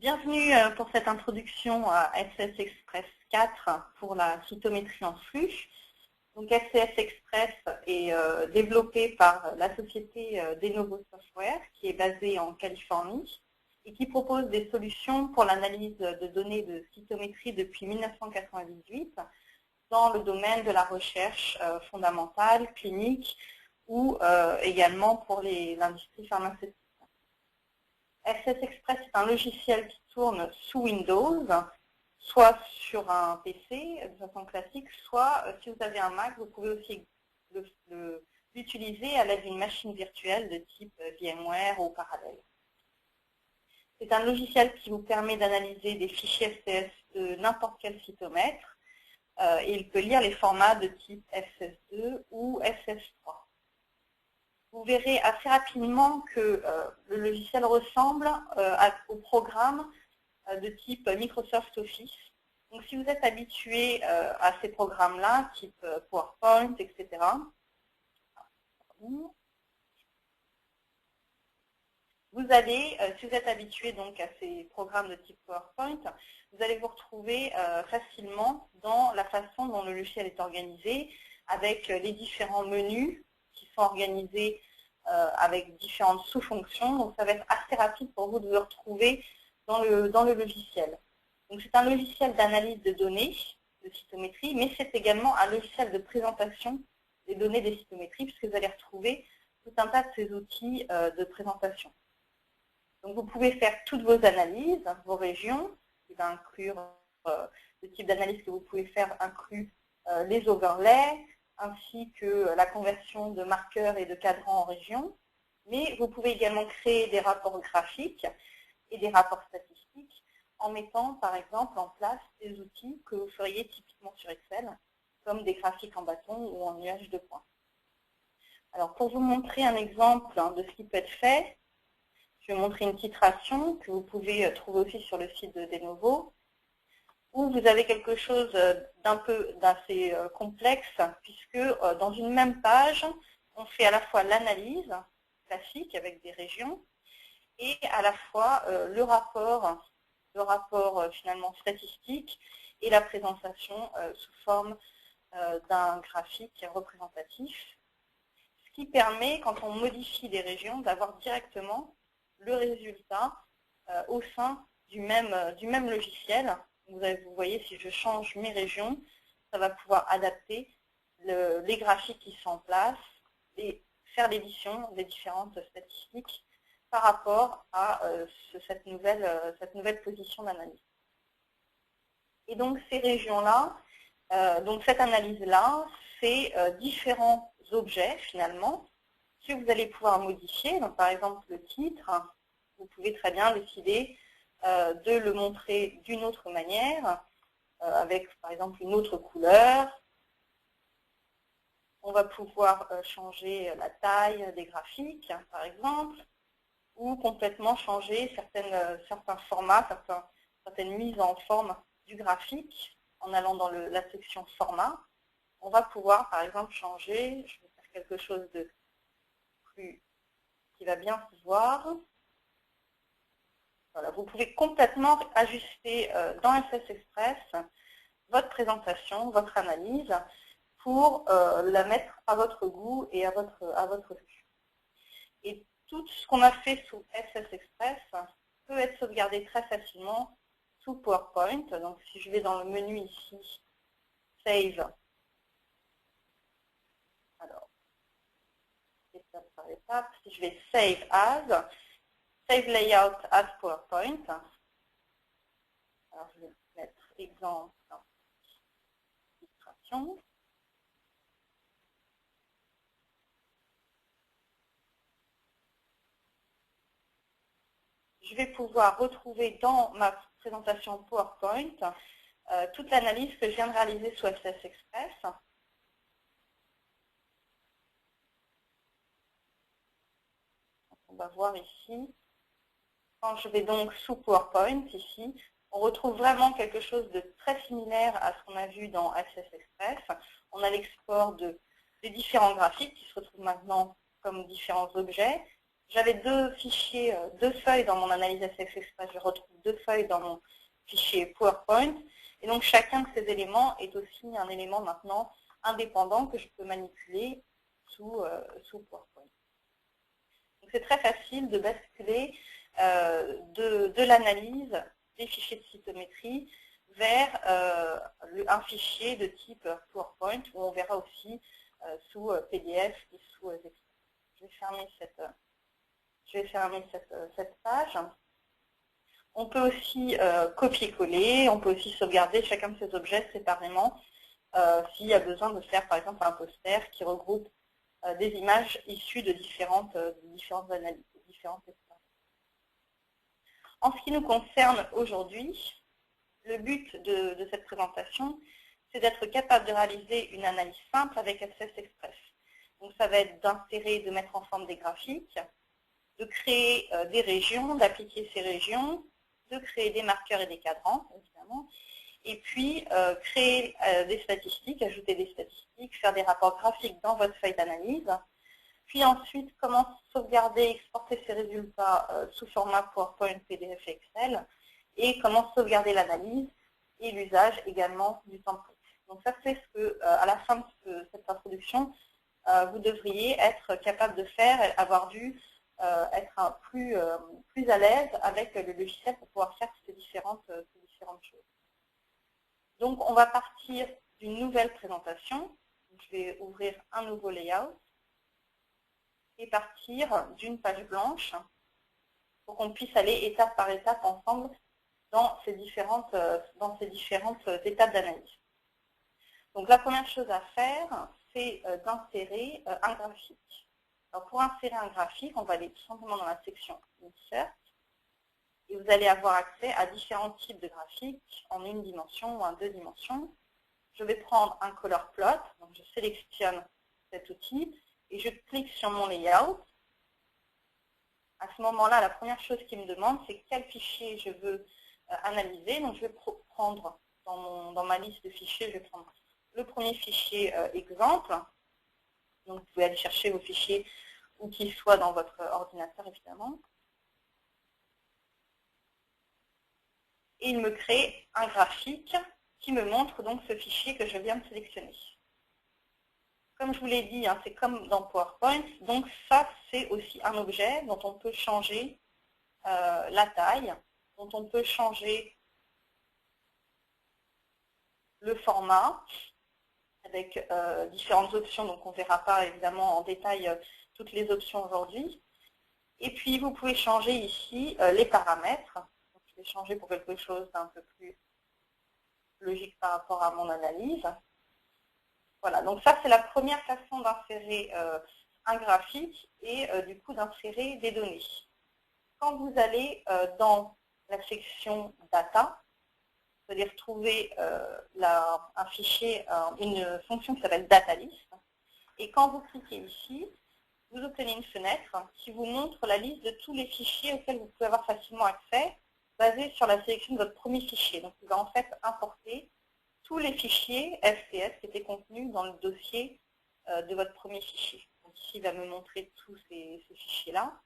Bienvenue pour cette introduction à SCS Express 4 pour la cytométrie en flux. Donc SCS Express est développé par la société Denovo Software qui est basée en Californie et qui propose des solutions pour l'analyse de données de cytométrie depuis 1998 dans le domaine de la recherche fondamentale, clinique ou également pour l'industrie pharmaceutique. SCS Express est un logiciel qui tourne sous Windows, soit sur un PC de façon classique, soit si vous avez un Mac, vous pouvez aussi l'utiliser à l'aide d'une machine virtuelle de type VMware ou Parallel. C'est un logiciel qui vous permet d'analyser des fichiers SCS de n'importe quel cytomètre et il peut lire les formats de type SS2 ou SS3. Vous verrez assez rapidement que le logiciel ressemble au programme de type Microsoft Office. Donc si vous êtes habitué à ces programmes-là, type PowerPoint, etc., vous allez, si vous êtes habitué donc à ces programmes de type PowerPoint, vous allez vous retrouver facilement dans la façon dont le logiciel est organisé, avec les différents menus qui sont organisés avec différentes sous-fonctions. Donc ça va être assez rapide pour vous de vous retrouver dans le logiciel. Donc c'est un logiciel d'analyse de données de cytométrie, mais c'est également un logiciel de présentation des données des cytométries, puisque vous allez retrouver tout un tas de ces outils de présentation. Donc vous pouvez faire toutes vos analyses, vos régions, qui va inclure le type d'analyse que vous pouvez faire inclut les overlays, ainsi que la conversion de marqueurs et de cadrans en régions. Mais vous pouvez également créer des rapports graphiques et des rapports statistiques en mettant par exemple en place des outils que vous feriez typiquement sur Excel, comme des graphiques en bâton ou en nuage de points. Alors pour vous montrer un exemple de ce qui peut être fait, je vais montrer une titration que vous pouvez trouver aussi sur le site de Denovo, où vous avez quelque chose d'assez complexe, puisque dans une même page, on fait à la fois l'analyse classique avec des régions, et à la fois le rapport finalement statistique et la présentation sous forme d'un graphique représentatif, ce qui permet, quand on modifie les régions, d'avoir directement le résultat au sein du même logiciel. Vous voyez, si je change mes régions, ça va pouvoir adapter les graphiques qui sont en place et faire l'édition des différentes statistiques par rapport à cette nouvelle position d'analyse. Et donc ces régions-là, donc cette analyse-là, c'est différents objets finalement que vous allez pouvoir modifier. Donc par exemple le titre, vous pouvez très bien décider de le montrer d'une autre manière, avec par exemple une autre couleur. On va pouvoir changer la taille des graphiques, par exemple, ou complètement changer certains formats, certaines mises en forme du graphique en allant dans la section format. On va pouvoir par exemple changer, je vais faire quelque chose de plus qui va bien se voir. Voilà, vous pouvez complètement ajuster dans SCS Express votre présentation, votre analyse, pour la mettre à votre goût et à votre vue. Et tout ce qu'on a fait sous SCS Express peut être sauvegardé très facilement sous PowerPoint. Donc si je vais dans le menu ici, Save, alors, étape par étape, si je vais Save As, Save Layout as PowerPoint. Alors, je vais mettre exemple illustration. Je vais pouvoir retrouver dans ma présentation PowerPoint toute l'analyse que je viens de réaliser sous SCS Express. On va voir ici. Quand je vais donc sous PowerPoint, ici, on retrouve vraiment quelque chose de très similaire à ce qu'on a vu dans SCS Express. On a l'export des différents graphiques qui se retrouvent maintenant comme différents objets. j'avais deux fichiers, deux feuilles dans mon analyse SPSS Express, je retrouve deux feuilles dans mon fichier PowerPoint. Et donc chacun de ces éléments est aussi un élément maintenant indépendant que je peux manipuler sous PowerPoint. Donc c'est très facile de basculer de l'analyse des fichiers de cytométrie vers un fichier de type PowerPoint où on verra aussi sous PDF et sous Excel. Je vais fermer cette page. On peut aussi copier-coller, on peut aussi sauvegarder chacun de ces objets séparément s'il y a besoin de faire par exemple un poster qui regroupe des images issues de différentes analyses, de différentes expériences. En ce qui nous concerne aujourd'hui, le but de cette présentation, c'est d'être capable de réaliser une analyse simple avec SPSS Express. Donc ça va être d'insérer, de mettre en forme des graphiques, de créer des régions, d'appliquer ces régions, de créer des marqueurs et des cadrans, évidemment, et puis créer des statistiques, ajouter des statistiques, faire des rapports graphiques dans votre feuille d'analyse, puis ensuite comment sauvegarder, exporter ces résultats sous format PowerPoint, PDF et Excel, et comment sauvegarder l'analyse et l'usage également du template. Donc ça, c'est ce que, à la fin de cette introduction, vous devriez être capable de faire, avoir dû être plus à l'aise avec le logiciel pour pouvoir faire ces différentes choses. Donc, on va partir d'une nouvelle présentation. Je vais ouvrir un nouveau layout et partir d'une page blanche pour qu'on puisse aller étape par étape ensemble dans ces différentes étapes d'analyse. Donc, la première chose à faire, c'est d'insérer un graphique. Alors, pour insérer un graphique, on va aller tout simplement dans la section Insert. Et vous allez avoir accès à différents types de graphiques en une dimension ou en deux dimensions. Je vais prendre un color plot, donc je sélectionne cet outil et je clique sur mon layout. À ce moment-là, la première chose qu'il me demande, c'est quel fichier je veux analyser. Donc je vais prendre dans ma liste de fichiers, je vais prendre le premier fichier exemple. Donc vous pouvez aller chercher vos fichiers où qu'ils soient dans votre ordinateur, évidemment. Et il me crée un graphique qui me montre donc ce fichier que je viens de sélectionner. Comme je vous l'ai dit, hein, c'est comme dans PowerPoint, donc ça c'est aussi un objet dont on peut changer la taille, dont on peut changer le format avec différentes options, donc on ne verra pas évidemment en détail toutes les options aujourd'hui. Et puis vous pouvez changer ici les paramètres. Je vais changer pour quelque chose d'un peu plus logique par rapport à mon analyse. Voilà, donc ça c'est la première façon d'insérer un graphique et du coup d'insérer des données. Quand vous allez dans la section Data, vous allez retrouver un fichier, une fonction qui s'appelle DataList. Et quand vous cliquez ici, vous obtenez une fenêtre qui vous montre la liste de tous les fichiers auxquels vous pouvez avoir facilement accès, basé sur la sélection de votre premier fichier. Donc, il va en fait importer tous les fichiers SPSS qui étaient contenus dans le dossier de votre premier fichier. Donc, ici, il va me montrer tous ces fichiers-là.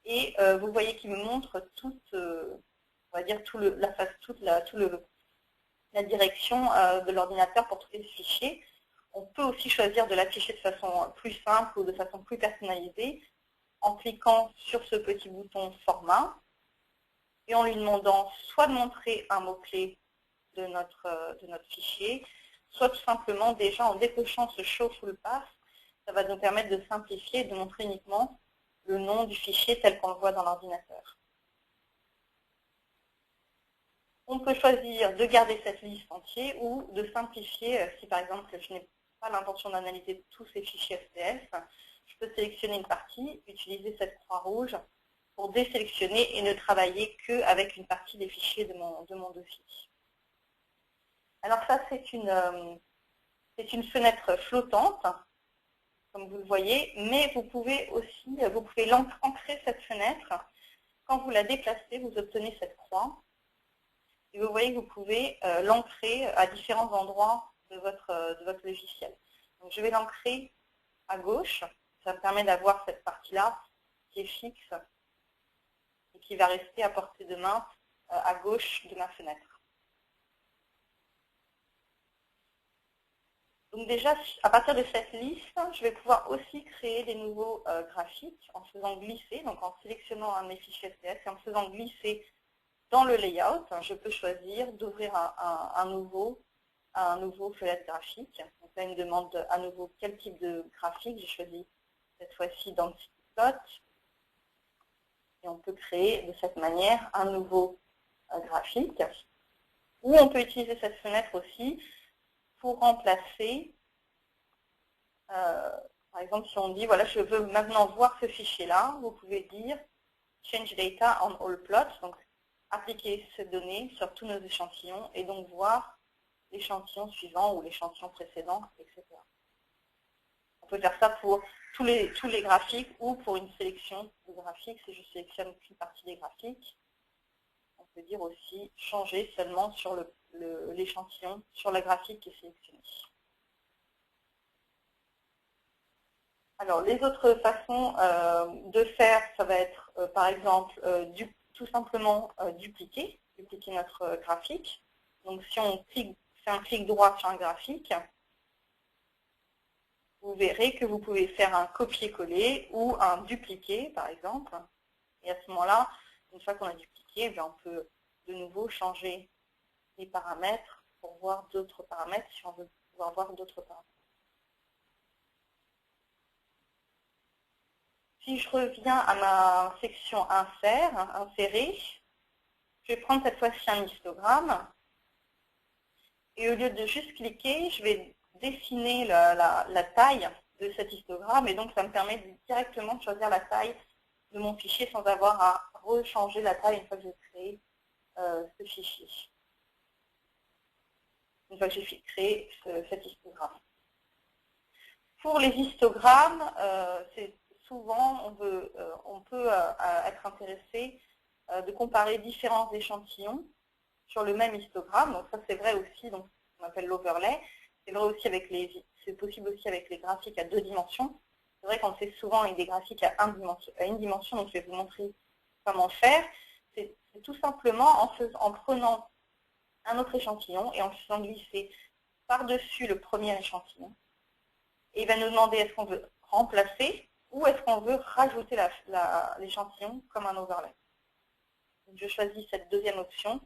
Et vous voyez qu'il me montre toute, on va dire, la direction de l'ordinateur pour tous les fichiers. On peut aussi choisir de l'afficher de façon plus simple ou de façon plus personnalisée en cliquant sur ce petit bouton Format et en lui demandant soit de montrer un mot-clé de notre fichier, soit tout simplement déjà en décochant ce Show Full Path, ça va nous permettre de simplifier et de montrer uniquement le nom du fichier tel qu'on le voit dans l'ordinateur. On peut choisir de garder cette liste entière ou de simplifier si par exemple je n'ai pas l'intention d'analyser tous ces fichiers SPSS, je peux sélectionner une partie, utiliser cette croix rouge pour désélectionner et ne travailler qu'avec une partie des fichiers de mon dossier. Alors ça, c'est une fenêtre flottante, comme vous le voyez, mais vous pouvez aussi, ancrer cette fenêtre. Quand vous la déplacez, vous obtenez cette croix. Et vous voyez que vous pouvez l'ancrer à différents endroits de votre logiciel. Donc, je vais l'ancrer à gauche. Ça me permet d'avoir cette partie-là qui est fixe et qui va rester à portée de main à gauche de ma fenêtre. Donc déjà, à partir de cette liste, je vais pouvoir aussi créer des nouveaux graphiques en faisant glisser, donc en sélectionnant un de mes fichiers STS et en faisant glisser dans le layout. Je peux choisir d'ouvrir un nouveau fenêtre graphique. Donc là, il me demande à nouveau quel type de graphique. J'ai choisi cette fois-ci Density Plot. Et on peut créer de cette manière un nouveau graphique. Ou on peut utiliser cette fenêtre aussi pour remplacer, par exemple, si on dit, voilà, je veux maintenant voir ce fichier-là, vous pouvez dire Change Data on All Plots, donc appliquer ces données sur tous nos échantillons et donc voir l'échantillon suivant ou l'échantillon précédent, etc. On peut faire ça pour tous les graphiques ou pour une sélection de graphiques. Si je sélectionne qu'une partie des graphiques, on peut dire aussi changer seulement sur l'échantillon, sur la graphique qui est sélectionnée. Alors, les autres façons de faire, ça va être, par exemple, tout simplement dupliquer notre graphique. Donc, si on fait un clic droit sur un graphique, vous verrez que vous pouvez faire un copier-coller ou un dupliquer, par exemple. Et à ce moment-là, une fois qu'on a dupliqué, on peut de nouveau changer les paramètres pour voir d'autres paramètres si on veut pouvoir voir d'autres paramètres. Si je reviens à ma section insérer, je vais prendre cette fois-ci un histogramme. Et au lieu de juste cliquer, je vais dessiner la taille de cet histogramme. Et donc, ça me permet directement de choisir la taille de mon fichier sans avoir à rechanger la taille une fois que j'ai créé ce fichier. Une fois que j'ai créé cet histogramme. Pour les histogrammes, c'est souvent, on peut être intéressé de comparer différents échantillons sur le même histogramme. Donc ça, c'est vrai aussi, donc on appelle l'overlay. C'est vrai aussi c'est possible aussi avec les graphiques à 2 dimensions. C'est vrai qu'on fait souvent avec des graphiques à une dimension, donc je vais vous montrer comment faire. C'est tout simplement en prenant un autre échantillon et en le faisant glisser par-dessus le premier échantillon. Et il va nous demander est-ce qu'on veut remplacer ou est-ce qu'on veut rajouter l'échantillon comme un overlay. Donc je choisis cette deuxième option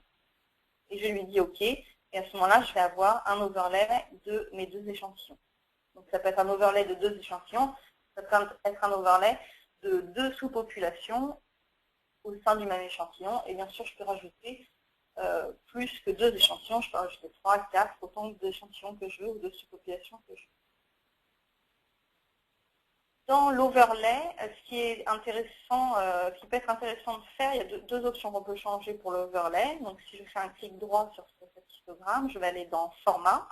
et je lui dis OK. Et à ce moment-là, je vais avoir un overlay de mes 2 échantillons. Donc ça peut être un overlay de 2 échantillons, ça peut être un overlay de 2 sous-populations au sein du même échantillon. Et bien sûr, je peux rajouter plus que 2 échantillons, je peux rajouter 3, 4, autant d'échantillons que je veux ou de sous-populations que je veux. Dans l'overlay, ce qui est intéressant, qui peut être intéressant de faire, il y a deux options qu'on peut changer pour l'overlay. Donc si je fais un clic droit sur cet histogramme, je vais aller dans Format.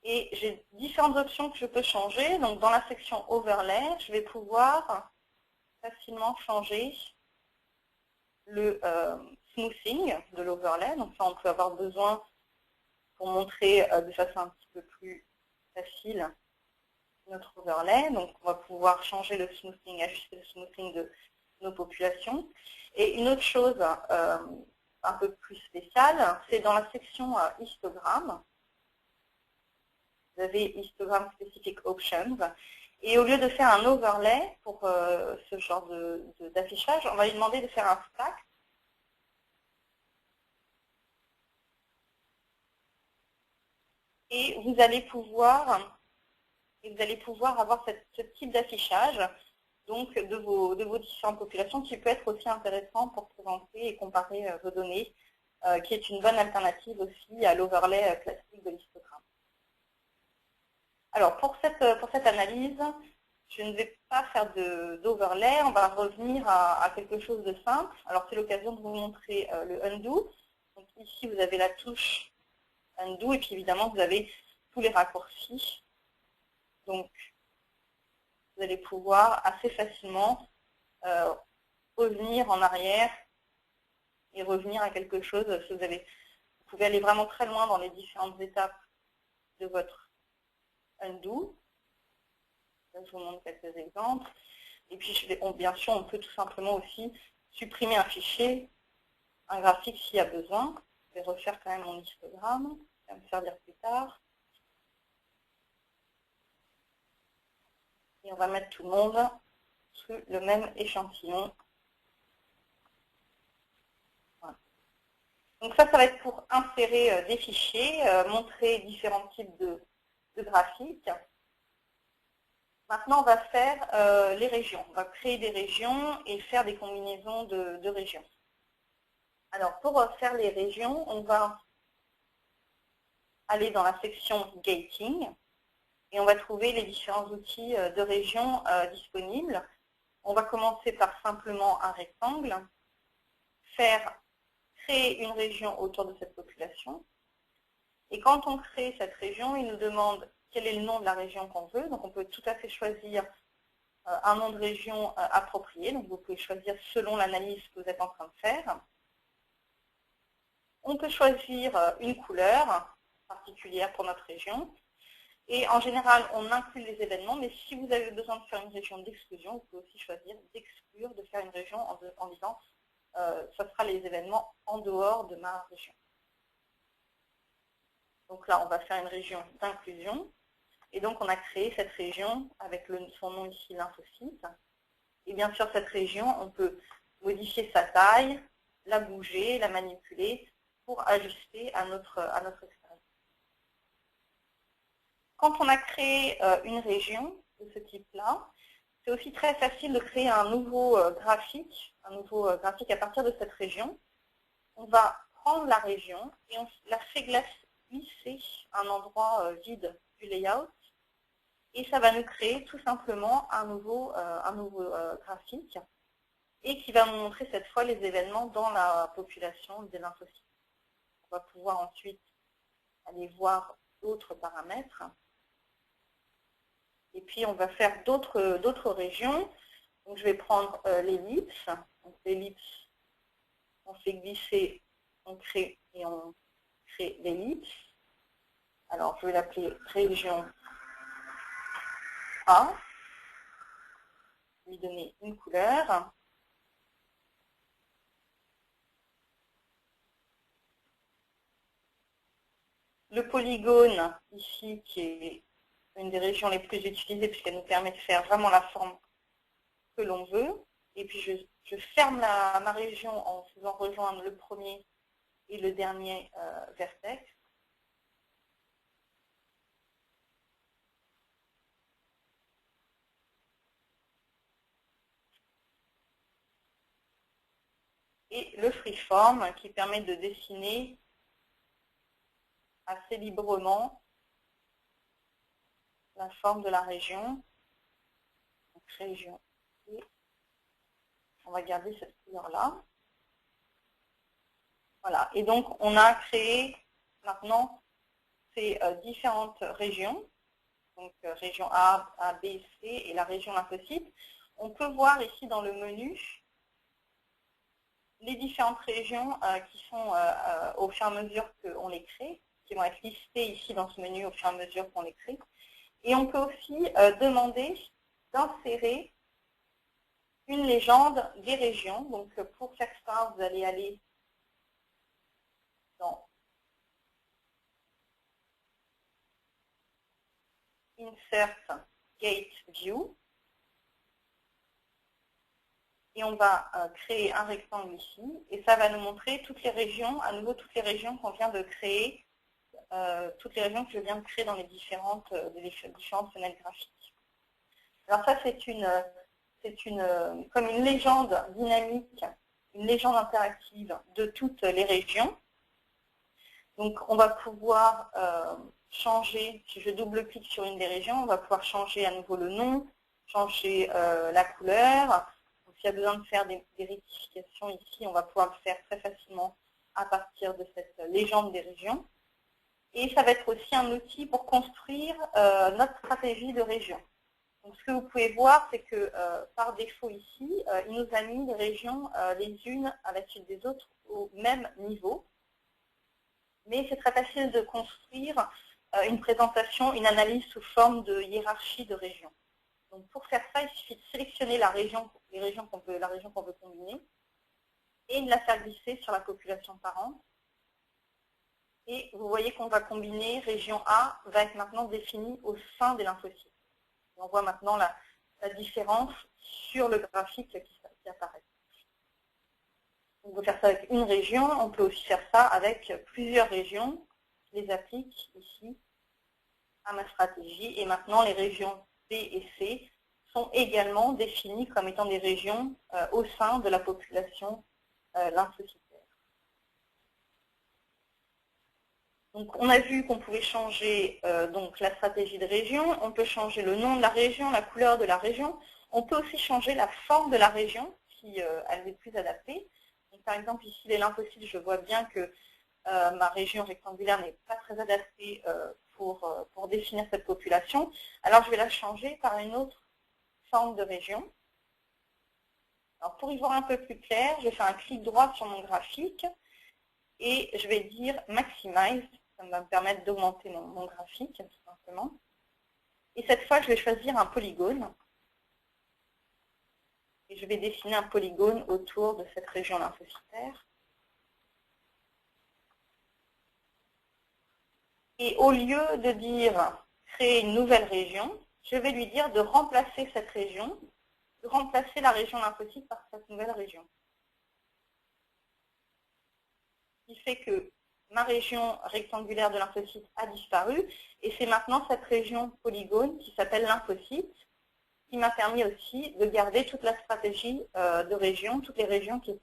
Et j'ai différentes options que je peux changer. Donc dans la section Overlay, je vais pouvoir facilement changer le smoothing de l'overlay. Donc ça, on peut avoir besoin pour montrer de façon un petit peu plus facile notre overlay. Donc, on va pouvoir changer le smoothing, ajuster le smoothing de nos populations. Et une autre chose un peu plus spéciale, c'est dans la section histogramme. Vous avez Histogram Specific Options. Et au lieu de faire un overlay pour ce genre d'affichage, on va lui demander de faire un stack. Et vous allez pouvoir avoir ce type d'affichage donc de vos différentes populations qui peut être aussi intéressant pour présenter et comparer vos données, qui est une bonne alternative aussi à l'overlay classique de l'histogramme. Alors pour cette analyse, je ne vais pas faire d'overlay, on va revenir à quelque chose de simple. Alors c'est l'occasion de vous montrer le undo. Donc ici vous avez la touche undo et puis évidemment vous avez tous les raccourcis. Donc, vous allez pouvoir assez facilement revenir en arrière et revenir à quelque chose. Vous pouvez aller vraiment très loin dans les différentes étapes de votre undo. je vous montre quelques exemples. Et puis, bien sûr, on peut tout simplement aussi supprimer un fichier, un graphique s'il y a besoin. Je vais refaire quand même mon histogramme, ça va me servir plus tard. Et on va mettre tout le monde sous le même échantillon. Voilà. Donc ça va être pour insérer des fichiers, montrer différents types de graphiques. Maintenant, on va faire les régions. On va créer des régions et faire des combinaisons de régions. Alors, pour faire les régions, on va aller dans la section Gating et on va trouver les différents outils de régions disponibles. On va commencer par simplement un rectangle, créer une région autour de cette population. Et quand on crée cette région, il nous demande quel est le nom de la région qu'on veut. Donc, on peut tout à fait choisir un nom de région approprié. Donc, vous pouvez choisir selon l'analyse que vous êtes en train de faire. On peut choisir une couleur particulière pour notre région. Et en général, on inclut les événements, mais si vous avez besoin de faire une région d'exclusion, vous pouvez aussi choisir d'exclure, de faire une région en disant ce sera les événements en dehors de ma région. Donc là, on va faire une région d'inclusion. Et donc, on a créé cette région avec son nom ici, lymphocyte. Et bien sûr, cette région, on peut modifier sa taille, la bouger, la manipuler pour ajuster à notre expérience. Quand on a créé une région de ce type-là, c'est aussi très facile de créer un nouveau graphique à partir de cette région. On va prendre la région et on la fait glisser à un endroit vide du layout. Et ça va nous créer tout simplement un nouveau graphique et qui va nous montrer cette fois les événements dans la population des lymphocytes. On va pouvoir ensuite aller voir d'autres paramètres. Et puis, on va faire d'autres régions. Donc, je vais prendre l'ellipse. Donc, l'ellipse, on fait glisser, on crée l'ellipse. Alors, je vais l'appeler région A. Lui donner une couleur. Le polygone, ici, qui est une des régions les plus utilisées puisqu'elle nous permet de faire vraiment la forme que l'on veut. Et puis, je ferme ma région en faisant rejoindre le premier et le dernier vertex. Et le freeform qui permet de dessiner assez librement la forme de la région. Donc, région. Et on va garder cette couleur-là. Voilà. Et donc, on a créé maintenant ces différentes régions. Donc, région A, B, C et la région lymphocyte. On peut voir ici dans le menu les différentes régions qui sont au fur et à mesure qu'on les crée, qui vont être listées ici dans ce menu au fur et à mesure qu'on les crée. Et on peut aussi demander d'insérer une légende des régions. Donc, pour faire ça, vous allez aller dans Insert Gate View. Et on va créer un rectangle ici. Et ça va nous montrer toutes les régions, à nouveau toutes les régions qu'on vient de créer, toutes les régions que je viens de créer dans les différentes fenêtres graphiques. Alors ça, c'est comme une légende dynamique, une légende interactive de toutes les régions. Donc, on va pouvoir changer, si je double-clique sur une des régions, on va pouvoir changer à nouveau le nom, changer la couleur. S'il y a besoin de faire des rectifications ici, on va pouvoir le faire très facilement à partir de cette légende des régions. Et ça va être aussi un outil pour construire notre stratégie de région. Donc, ce que vous pouvez voir, c'est que par défaut ici, il nous a mis les régions les unes à la suite des autres au même niveau. Mais c'est très facile de construire une présentation, une analyse sous forme de hiérarchie de régions. Donc pour faire ça, il suffit de sélectionner la région qu'on veut combiner et de la faire glisser sur la population parente. Et vous voyez qu'on va combiner, région A va être maintenant définie au sein des lymphocytes. On voit maintenant la différence sur le graphique qui apparaît. On peut faire ça avec une région, on peut aussi faire ça avec plusieurs régions. Je les applique ici à ma stratégie. Et maintenant, les régions B et C sont également définies comme étant des régions au sein de la population lymphocytaire. Donc, on a vu qu'on pouvait changer donc, la stratégie de région, on peut changer le nom de la région, la couleur de la région, on peut aussi changer la forme de la région si elle est plus adaptée. Donc, par exemple, ici, les lymphocytes, je vois bien que ma région rectangulaire n'est pas très adaptée pour définir cette population. Alors, je vais la changer par une autre forme de région. Alors, pour y voir un peu plus clair, je vais faire un clic droit sur mon graphique et je vais dire Maximize. Ça va me permettre d'augmenter mon graphique, tout simplement. Et cette fois, je vais choisir un polygone. Et je vais dessiner un polygone autour de cette région lymphocytaire. Et au lieu de dire créer une nouvelle région, je vais lui dire de remplacer cette région, de remplacer la région lymphocyte par cette nouvelle région. Ce qui fait que ma région rectangulaire de lymphocyte a disparu, et c'est maintenant cette région polygone qui s'appelle lymphocyte, qui m'a permis aussi de garder toute la stratégie de région, toutes les régions qui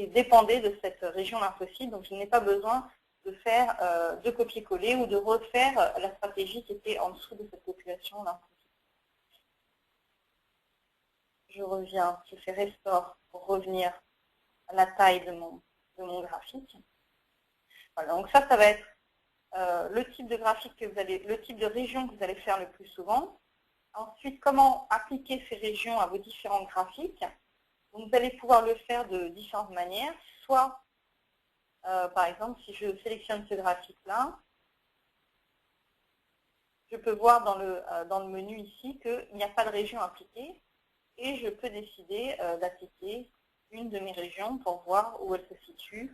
dépendaient de cette région lymphocyte. Donc je n'ai pas besoin de faire de copier-coller ou de refaire la stratégie qui était en dessous de cette population lymphocyte. Je reviens, je fais Restore pour revenir à la taille de mon graphique. Voilà, donc ça va être le type de graphique que vous allez, le type de région que vous allez faire le plus souvent. Ensuite, comment appliquer ces régions à vos différents graphiques. Donc, vous allez pouvoir le faire de différentes manières. Soit, par exemple, si je sélectionne ce graphique-là, je peux voir dans le menu ici qu'il n'y a pas de région appliquée. Et je peux décider d'appliquer une de mes régions pour voir où elle se situe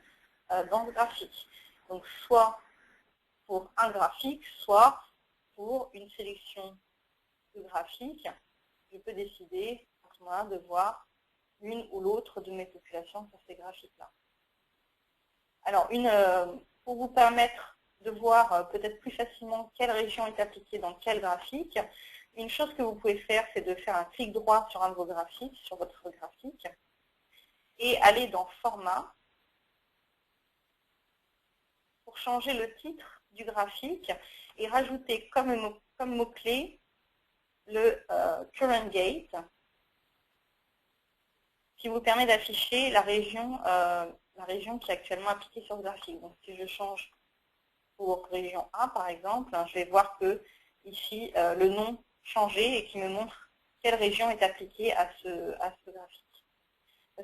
dans le graphique. Donc, soit pour un graphique, soit pour une sélection de graphiques, je peux décider à ce moment-là de voir une ou l'autre de mes populations sur ces graphiques-là. Alors, pour vous permettre de voir peut-être plus facilement quelle région est appliquée dans quel graphique, une chose que vous pouvez faire, c'est de faire un clic droit sur un de vos graphiques, sur votre graphique, et aller dans Format pour changer le titre du graphique et rajouter comme mot-clé le Current Gate, qui vous permet d'afficher la région qui est actuellement appliquée sur le graphique. Donc, si je change pour région A, par exemple, je vais voir que ici, le nom changé et qui me montre quelle région est appliquée à ce graphique.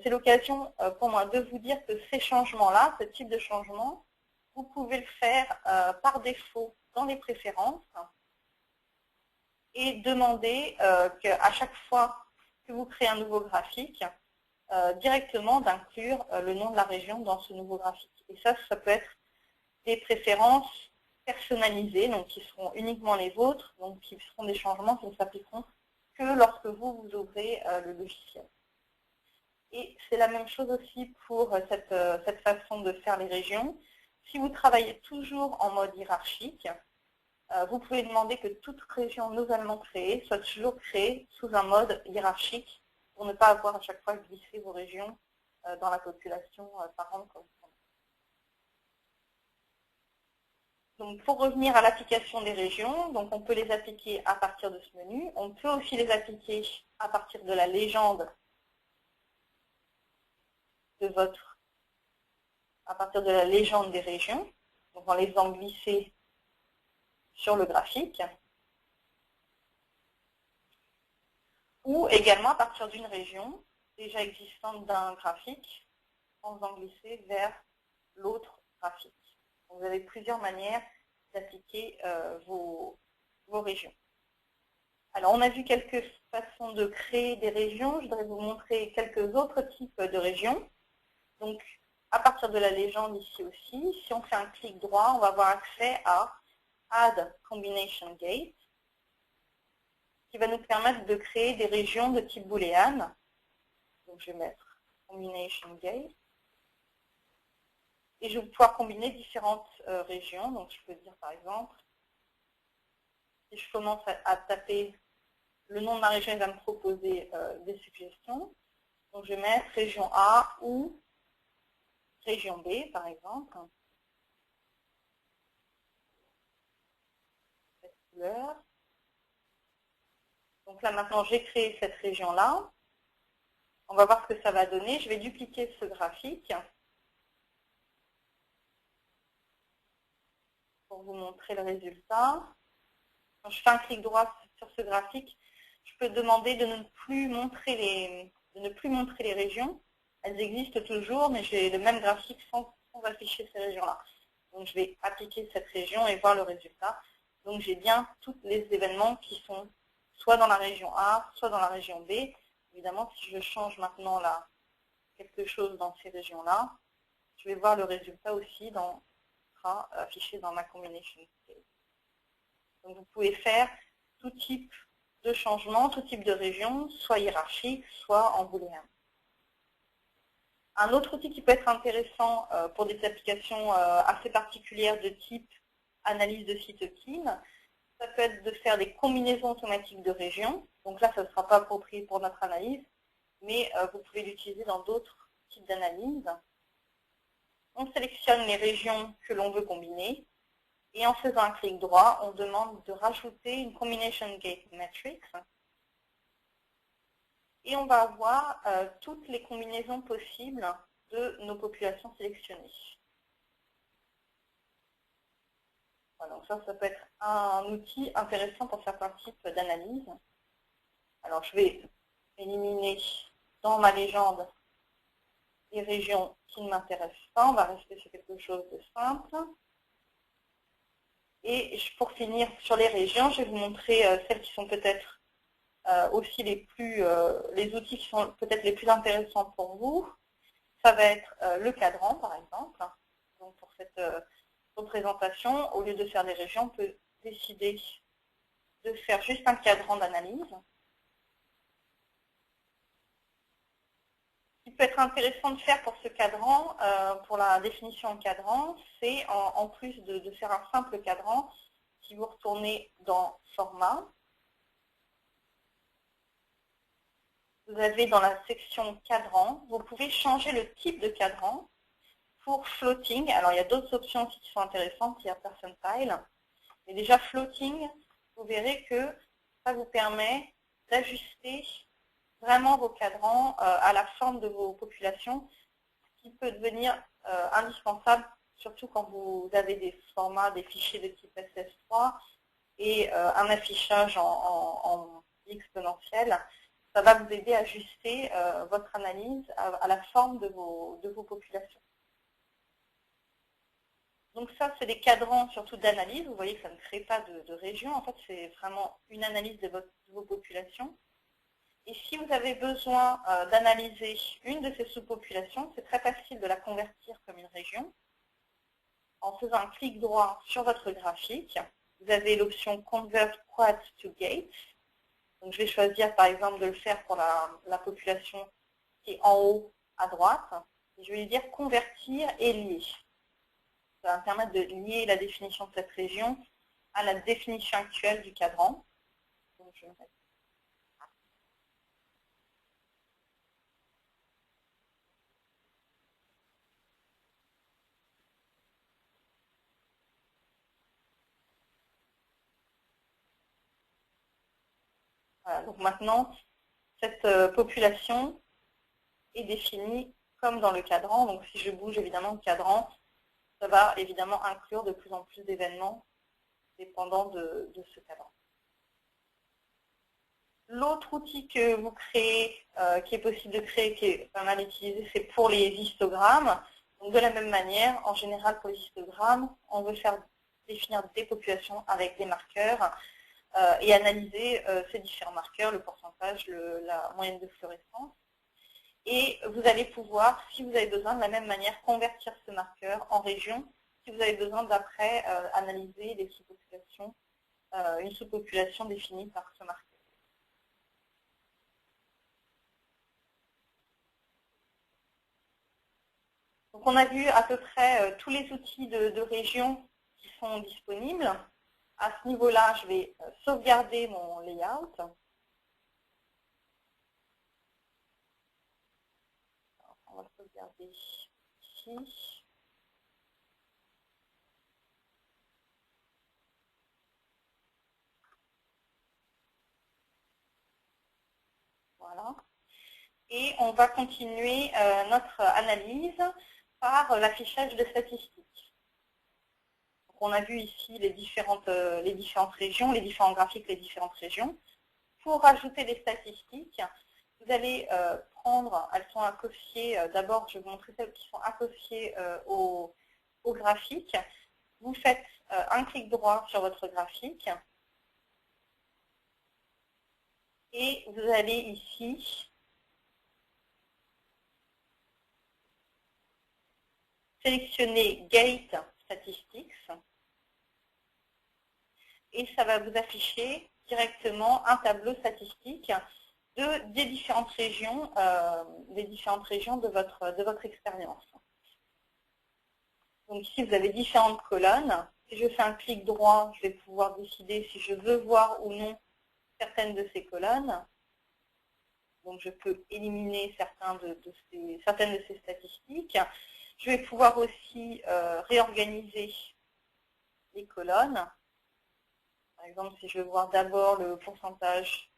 C'est l'occasion pour moi de vous dire que ces changements-là, ce type de changement, vous pouvez le faire par défaut dans les préférences et demander qu'à chaque fois que vous créez un nouveau graphique, directement d'inclure le nom de la région dans ce nouveau graphique. Et ça peut être des préférences personnalisées, donc qui seront uniquement les vôtres, donc qui seront des changements qui ne s'appliqueront que lorsque vous ouvrez le logiciel. Et c'est la même chose aussi pour cette façon de faire les régions. Si vous travaillez toujours en mode hiérarchique, vous pouvez demander que toute région nouvellement créée soit toujours créée sous un mode hiérarchique pour ne pas avoir à chaque fois glissé vos régions dans la population parente correspondante. Donc, pour revenir à l'application des régions, donc on peut les appliquer à partir de ce menu. On peut aussi les appliquer à partir de la légende à partir de la légende des régions, donc en les faisant glisser sur le graphique, ou également à partir d'une région déjà existante d'un graphique, en faisant glisser vers l'autre graphique. Donc, vous avez plusieurs manières d'appliquer vos régions. Alors, on a vu quelques façons de créer des régions. Je voudrais vous montrer quelques autres types de régions. Donc, à partir de la légende ici aussi, si on fait un clic droit, on va avoir accès à Add Combination Gate, qui va nous permettre de créer des régions de type booléen. Donc, je vais mettre Combination Gate. Et je vais pouvoir combiner différentes régions. Donc, je peux dire par exemple, si je commence à taper le nom de ma région, il va me proposer des suggestions. Donc, je vais mettre région A ou région B, par exemple. Cette couleur. Donc là, maintenant, j'ai créé cette région-là. On va voir ce que ça va donner. Je vais dupliquer ce graphique pour vous montrer le résultat. Quand je fais un clic droit sur ce graphique, je peux demander de ne plus montrer les régions. Elles existent toujours, mais j'ai le même graphique sans afficher ces régions-là. Donc, je vais appliquer cette région et voir le résultat. Donc, j'ai bien tous les événements qui sont soit dans la région A, soit dans la région B. Évidemment, si je change maintenant là quelque chose dans ces régions-là, je vais voir le résultat aussi sera affiché dans ma combination state. Donc, vous pouvez faire tout type de changement, tout type de région, soit hiérarchique, soit en booléen. Un autre outil qui peut être intéressant pour des applications assez particulières de type analyse de cytokines, ça peut être de faire des combinaisons automatiques de régions. Donc là, ça ne sera pas approprié pour notre analyse, mais vous pouvez l'utiliser dans d'autres types d'analyses. On sélectionne les régions que l'on veut combiner. Et en faisant un clic droit, on demande de rajouter une Combination Gate Matrix. Et on va avoir toutes les combinaisons possibles de nos populations sélectionnées. Voilà, donc ça peut être un outil intéressant pour certains types d'analyse. Alors, je vais éliminer dans ma légende les régions qui ne m'intéressent pas. On va rester sur quelque chose de simple. Et pour finir sur les régions, je vais vous montrer celles qui sont peut-être aussi les outils qui sont peut-être les plus intéressants pour vous. Ça va être le cadran, par exemple. Donc, pour cette représentation, au lieu de faire des régions, on peut décider de faire juste un cadran d'analyse. Ce qui peut être intéressant de faire pour ce cadran, pour la définition en cadran, c'est en plus de faire un simple cadran, si vous retournez dans Format, vous avez dans la section cadran, vous pouvez changer le type de cadran pour floating. Alors, il y a d'autres options aussi qui sont intéressantes, il y a percentile. Mais déjà, floating, vous verrez que ça vous permet d'ajuster vraiment vos cadrans à la forme de vos populations, ce qui peut devenir indispensable, surtout quand vous avez des formats, des fichiers de type SS3 et un affichage en exponentiel. Ça va vous aider à ajuster votre analyse à la forme de vos populations. Donc ça, c'est des cadrans surtout d'analyse. Vous voyez que ça ne crée pas de région. En fait, c'est vraiment une analyse de vos populations. Et si vous avez besoin d'analyser une de ces sous-populations, c'est très facile de la convertir comme une région. En faisant un clic droit sur votre graphique, vous avez l'option Convert Quad to Gate. Donc je vais choisir par exemple de le faire pour la population qui est en haut à droite. Et je vais lui dire convertir et lier. Ça va me permettre de lier la définition de cette région à la définition actuelle du cadran. Donc, je vais mettre... Voilà, donc maintenant, cette population est définie comme dans le cadran. Donc si je bouge évidemment le cadran, ça va évidemment inclure de plus en plus d'événements dépendant de ce cadran. L'autre outil que vous créez, qui est possible de créer, qui est pas mal utilisé, c'est pour les histogrammes. Donc de la même manière, en général pour les histogrammes, on veut faire définir des populations avec des marqueurs. et analyser ces différents marqueurs, le pourcentage, la moyenne de fluorescence. Et vous allez pouvoir, si vous avez besoin, de la même manière, convertir ce marqueur en région, si vous avez besoin d'après analyser les sous-populations, une sous-population définie par ce marqueur. Donc on a vu à peu près tous les outils de région qui sont disponibles. À ce niveau-là, je vais sauvegarder mon layout. On va sauvegarder ici. Voilà. Et on va continuer notre analyse par l'affichage de statistiques. Donc on a vu ici les différentes régions, les différents graphiques, les différentes régions. Pour ajouter des statistiques, vous allez prendre, elles sont associées, d'abord je vais vous montrer celles qui sont associées au graphique. Vous faites un clic droit sur votre graphique et vous allez ici sélectionner Gate Statistics et ça va vous afficher directement un tableau statistique des différentes régions de votre expérience. Donc ici, vous avez différentes colonnes. Si je fais un clic droit, je vais pouvoir décider si je veux voir ou non certaines de ces colonnes. Donc je peux éliminer certaines de ces statistiques. Je vais pouvoir aussi réorganiser les colonnes. Par exemple, si je veux voir d'abord le pourcentage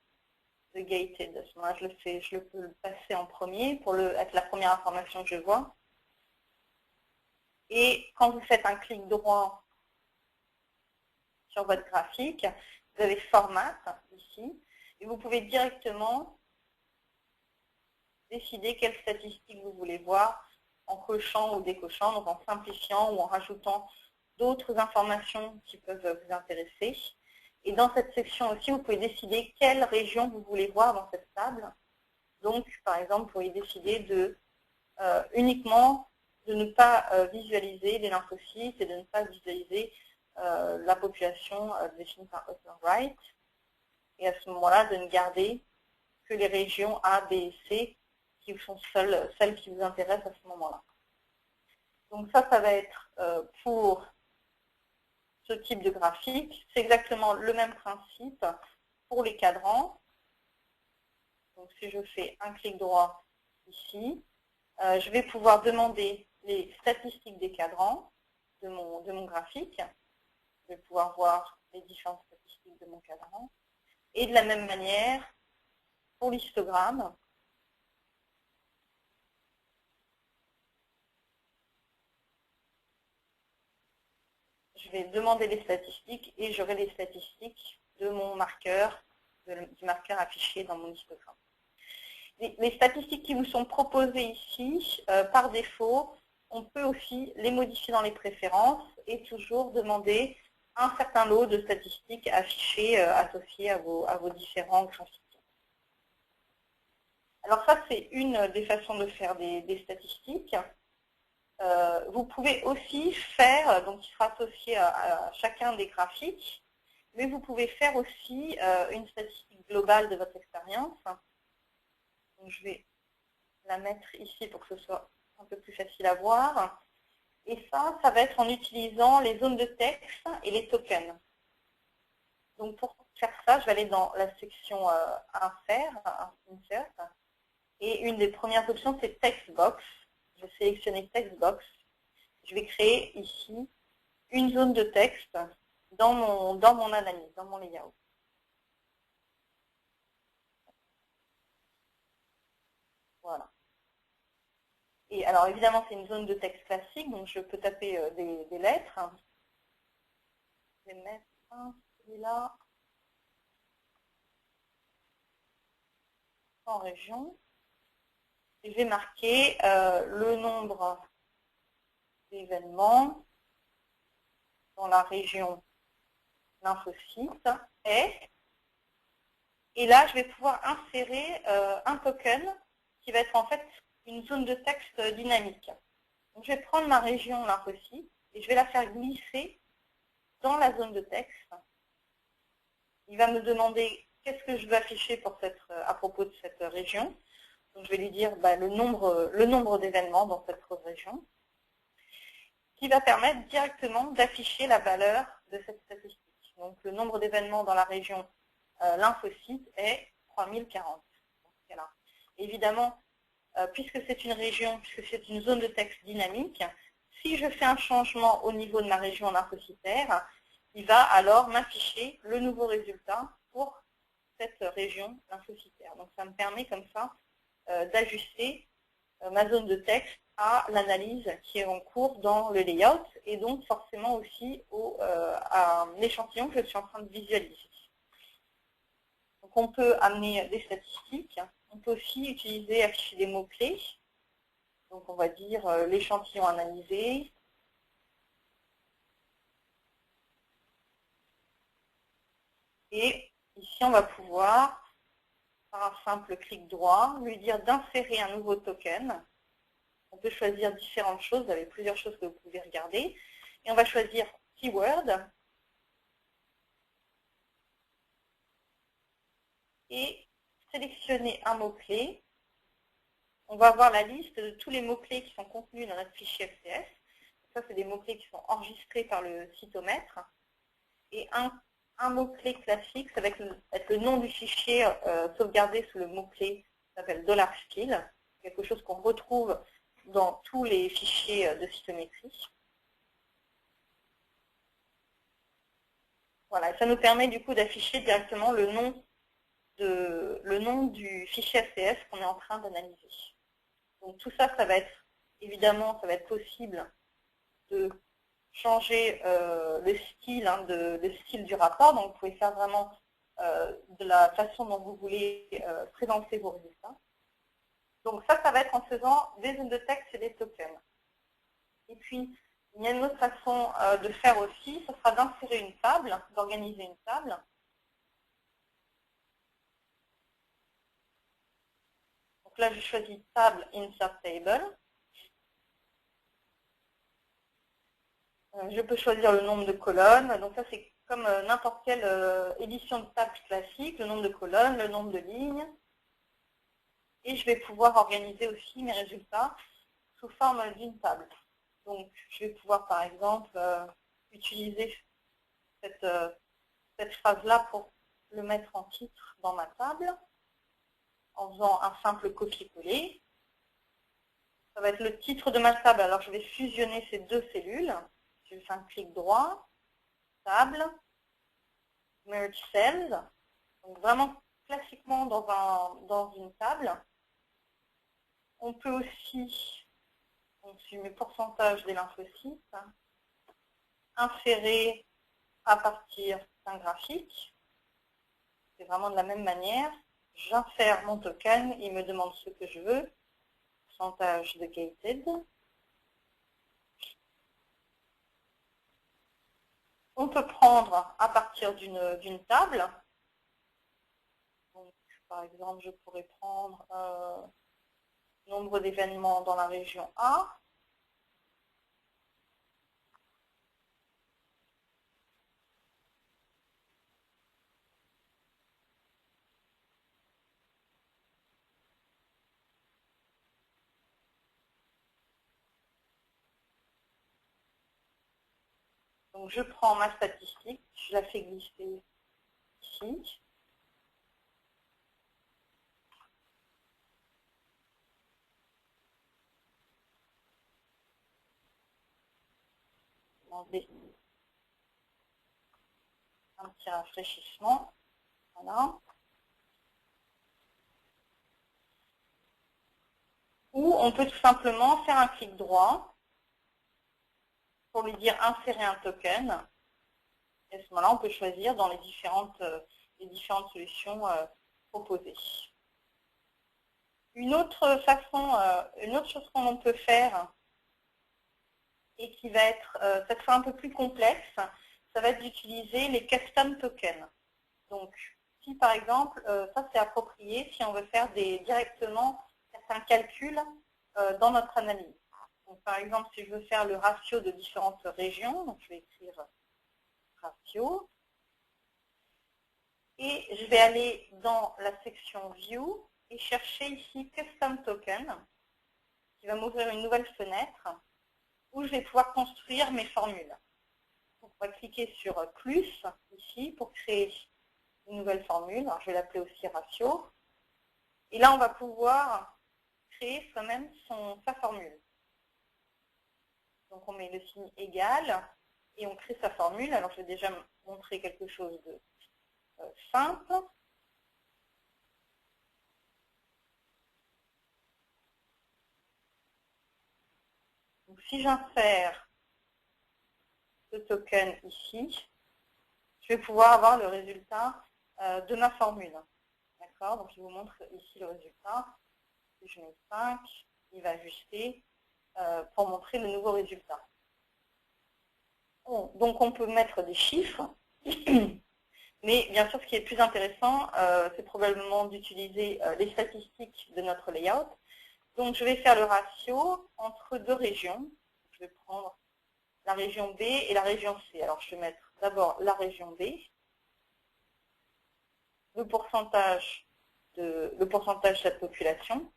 de gated, à ce moment-là, je peux le passer en premier pour être la première information que je vois. Et quand vous faites un clic droit sur votre graphique, vous avez Format ici, et vous pouvez directement décider quelles statistiques vous voulez voir en cochant ou décochant, donc en simplifiant ou en rajoutant d'autres informations qui peuvent vous intéresser. Et dans cette section aussi, vous pouvez décider quelle région vous voulez voir dans cette table. Donc, par exemple, vous pouvez décider uniquement de ne pas visualiser les lymphocytes et de ne pas visualiser la population définie par Upper Right. Et à ce moment-là, de ne garder que les régions A, B et C qui sont celles qui vous intéressent à ce moment-là. Donc ça va être pour ce type de graphique. C'est exactement le même principe pour les cadrans. Donc si je fais un clic droit ici, je vais pouvoir demander les statistiques des cadrans de mon graphique. Je vais pouvoir voir les différentes statistiques de mon cadran. Et de la même manière, pour l'histogramme, je vais demander les statistiques et j'aurai les statistiques de mon marqueur, du marqueur affiché dans mon histogramme. Les statistiques qui vous sont proposées ici, par défaut, on peut aussi les modifier dans les préférences et toujours demander un certain lot de statistiques affichées, associées à vos différents graphiques. Alors ça, c'est une des façons de faire des statistiques. Vous pouvez aussi faire, donc qui sera associé à chacun des graphiques, mais vous pouvez faire aussi une statistique globale de votre expérience. Donc je vais la mettre ici pour que ce soit un peu plus facile à voir. Et ça va être en utilisant les zones de texte et les tokens. Donc pour faire ça, je vais aller dans la section Insert. Et une des premières options, c'est Textbox. Je vais sélectionner Textbox. Je vais créer ici une zone de texte dans mon analyse, dans mon layout. Voilà. Et alors évidemment, c'est une zone de texte classique, donc je peux taper des lettres. Je vais mettre celui-là en région. Et je vais marquer le nombre d'événements dans la région lymphocyte est Et là, je vais pouvoir insérer un token qui va être en fait une zone de texte dynamique. Donc, je vais prendre ma région lymphocyte et je vais la faire glisser dans la zone de texte. Il va me demander qu'est-ce que je veux afficher pour à propos de cette région. Donc, je vais lui dire le nombre d'événements dans cette région, qui va permettre directement d'afficher la valeur de cette statistique. Donc, le nombre d'événements dans la région lymphocyte est 3040. Voilà. Évidemment, puisque c'est une région, puisque c'est une zone de texte dynamique, si je fais un changement au niveau de ma région lymphocytaire, il va alors m'afficher le nouveau résultat pour cette région lymphocytaire. Donc ça me permet comme ça d'ajuster ma zone de texte à l'analyse qui est en cours dans le layout et donc forcément aussi à l'échantillon que je suis en train de visualiser. Donc on peut amener des statistiques, on peut aussi afficher des mots-clés. Donc on va dire l'échantillon analysé. Et ici on va pouvoir, par un simple clic droit, lui dire d'insérer un nouveau token. On peut choisir différentes choses, vous avez plusieurs choses que vous pouvez regarder. Et on va choisir Keyword. Et sélectionner un mot-clé. On va avoir la liste de tous les mots-clés qui sont contenus dans notre fichier FCS. Ça, c'est des mots-clés qui sont enregistrés par le cytomètre. Et un mot-clé classique, ça va être le nom du fichier sauvegardé sous le mot-clé qui s'appelle $skill, quelque chose qu'on retrouve dans tous les fichiers de cytométrie. Voilà, ça nous permet du coup d'afficher directement le nom du fichier FCS qu'on est en train d'analyser. Donc tout ça, ça va être, évidemment, ça va être possible de changer le style du rapport. Donc, vous pouvez faire vraiment de la façon dont vous voulez présenter vos résultats. Donc, ça va être en faisant des zones de texte et des tokens. Et puis, il y a une autre façon de faire aussi, ce sera d'insérer une table, d'organiser une table. Donc là, je choisis Table, Insert Table. Je peux choisir le nombre de colonnes. Donc ça, c'est comme n'importe quelle édition de table classique, le nombre de colonnes, le nombre de lignes. Et je vais pouvoir organiser aussi mes résultats sous forme d'une table. Donc, je vais pouvoir, par exemple, utiliser cette phrase-là pour le mettre en titre dans ma table, en faisant un simple copier-coller. Ça va être le titre de ma table. Alors, je vais fusionner ces deux cellules. Je vais faire un clic droit, table, merge cells. Donc, vraiment classiquement dans une table. On peut aussi, donc sur mes pourcentages des lymphocytes, insérer à partir d'un graphique. C'est vraiment de la même manière. J'insère mon token, il me demande ce que je veux. Pourcentage de gated. On peut prendre à partir d'une table. Donc, par exemple, je pourrais prendre nombre d'événements dans la région A. Donc, je prends ma statistique, je la fais glisser ici. Demander un petit rafraîchissement. Voilà. Ou on peut tout simplement faire un clic droit pour lui dire insérer un token. Et à ce moment-là, on peut choisir dans les différentes solutions proposées. Une autre chose qu'on peut faire et qui va être cette fois un peu plus complexe, ça va être d'utiliser les custom tokens. Donc, si par exemple, ça c'est approprié si on veut faire directement certains calculs dans notre analyse. Donc, par exemple, si je veux faire le ratio de différentes régions, donc je vais écrire ratio, et je vais aller dans la section View et chercher ici Custom Token, qui va m'ouvrir une nouvelle fenêtre où je vais pouvoir construire mes formules. Donc, on va cliquer sur plus ici pour créer une nouvelle formule. Alors, je vais l'appeler aussi ratio. Et là, on va pouvoir créer soi-même sa formule. Donc, on met le signe égal et on crée sa formule. Alors, je vais déjà montrer quelque chose de simple. Donc, si j'insère le token ici, je vais pouvoir avoir le résultat de ma formule. D'accord? Donc, je vous montre ici le résultat. Si je mets 5, il va ajuster pour montrer le nouveau résultat. Bon, donc, on peut mettre des chiffres. Mais bien sûr, ce qui est plus intéressant, c'est probablement d'utiliser les statistiques de notre layout. Donc, je vais faire le ratio entre deux régions. Je vais prendre la région B et la région C. Alors, je vais mettre d'abord la région B, le pourcentage de cette population,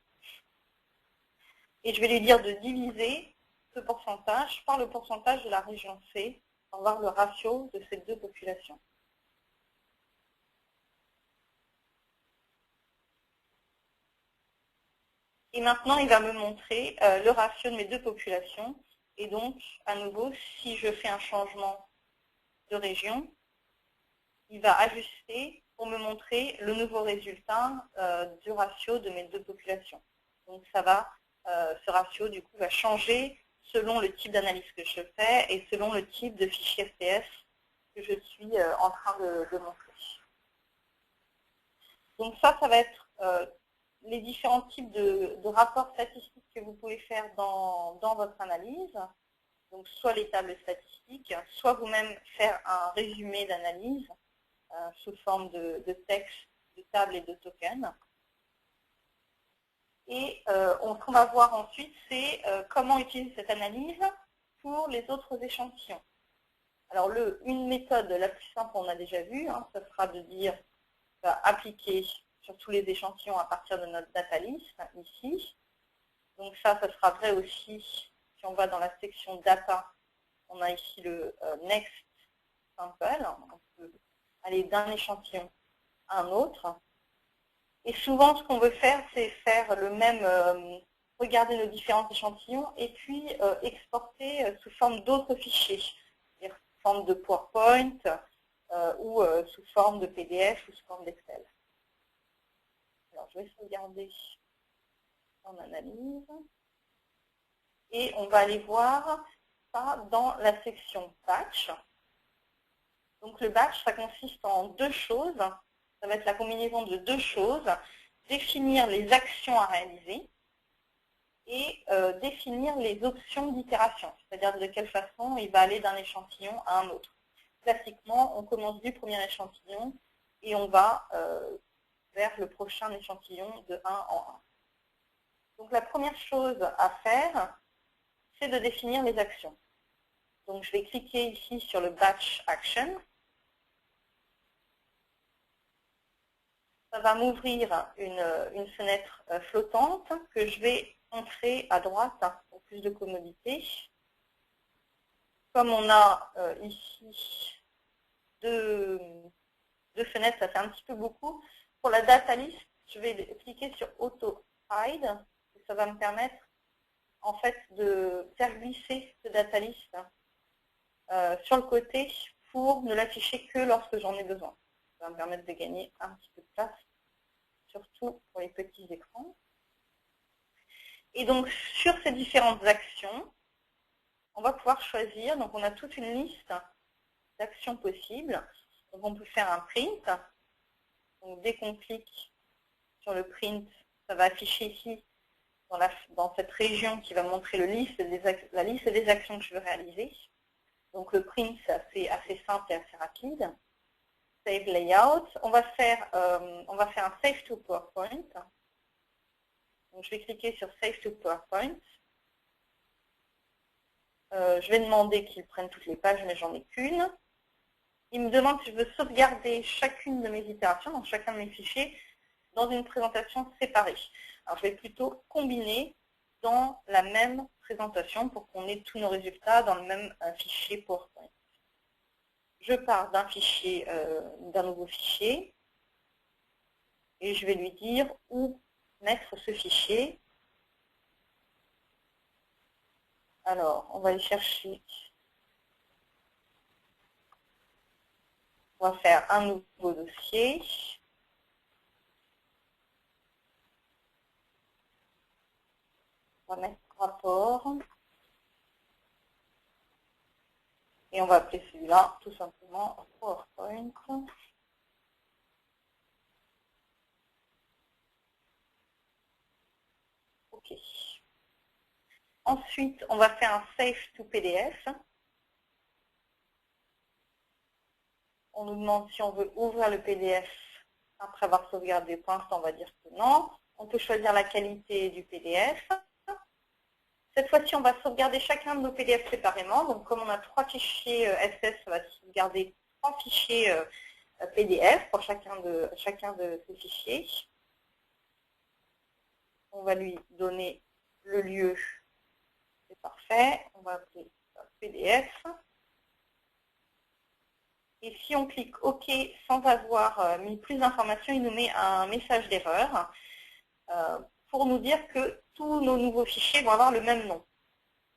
et je vais lui dire de diviser ce pourcentage par le pourcentage de la région C pour voir le ratio de ces deux populations. Et maintenant, il va me montrer le ratio de mes deux populations. Et donc, à nouveau, si je fais un changement de région, il va ajuster pour me montrer le nouveau résultat du ratio de mes deux populations. Donc, ce ratio, du coup, va changer selon le type d'analyse que je fais et selon le type de fichier STS que je suis en train de montrer. Donc, ça va être les différents types de rapports statistiques que vous pouvez faire dans votre analyse. Donc, soit les tables statistiques, soit vous-même faire un résumé d'analyse sous forme de texte, de table et de token. Et ce qu'on va voir ensuite, c'est comment utiliser cette analyse pour les autres échantillons. Alors, une méthode la plus simple, on a déjà vu, ce sera de dire appliquer sur tous les échantillons à partir de notre data list, ici. Donc ça sera vrai aussi si on va dans la section data. On a ici le next sample. On peut aller d'un échantillon à un autre. Et souvent, ce qu'on veut faire, c'est faire le même, regarder nos différents échantillons et puis exporter sous forme d'autres fichiers, c'est-à-dire sous forme de PowerPoint ou sous forme de PDF ou sous forme d'Excel. Alors, je vais sauvegarder en analyse. Et on va aller voir ça dans la section batch. Donc le batch, ça consiste en deux choses. Ça va être la combinaison de deux choses. Définir les actions à réaliser et définir les options d'itération. C'est-à-dire de quelle façon il va aller d'un échantillon à un autre. Classiquement, on commence du premier échantillon et on va vers le prochain échantillon de 1 en 1. Donc la première chose à faire, c'est de définir les actions. Donc je vais cliquer ici sur le Batch Action. Ça va m'ouvrir une fenêtre flottante que je vais entrer à droite pour plus de commodité. Comme on a ici deux fenêtres, ça fait un petit peu beaucoup. Pour la data list, je vais cliquer sur Auto Hide. Et ça va me permettre en fait de faire glisser ce data list sur le côté pour ne l'afficher que lorsque j'en ai besoin. Ça va me permettre de gagner un petit peu de place, surtout pour les petits écrans. Et donc, sur ces différentes actions, on va pouvoir choisir. Donc, on a toute une liste d'actions possibles. Donc, on peut faire un print. Donc, dès qu'on clique sur le print, ça va afficher ici, dans cette région qui va montrer la liste des actions que je veux réaliser. Donc, le print, c'est assez simple et assez rapide. Save Layout. On va faire un Save to PowerPoint. Donc, je vais cliquer sur Save to PowerPoint. Je vais demander qu'il prenne toutes les pages, mais j'en ai qu'une. Il me demande si je veux sauvegarder chacune de mes itérations, donc chacun de mes fichiers, dans une présentation séparée. Alors, je vais plutôt combiner dans la même présentation pour qu'on ait tous nos résultats dans le même fichier PowerPoint. Je pars d'un fichier, d'un nouveau fichier, et je vais lui dire où mettre ce fichier. Alors, on va aller chercher. On va faire un nouveau dossier. On va mettre rapport. Et on va appeler celui-là tout simplement PowerPoint. OK. Ensuite, on va faire un Save to PDF. On nous demande si on veut ouvrir le PDF après avoir sauvegardé. Pour l'instant, on va dire que non. On peut choisir la qualité du PDF. Cette fois-ci, on va sauvegarder chacun de nos PDF séparément. Donc, comme on a 3 fichiers SS, on va sauvegarder 3 fichiers PDF pour chacun de ces fichiers. On va lui donner le lieu. C'est parfait. On va appeler PDF. Et si on clique OK sans avoir mis plus d'informations, il nous met un message d'erreur pour nous dire que tous nos nouveaux fichiers vont avoir le même nom.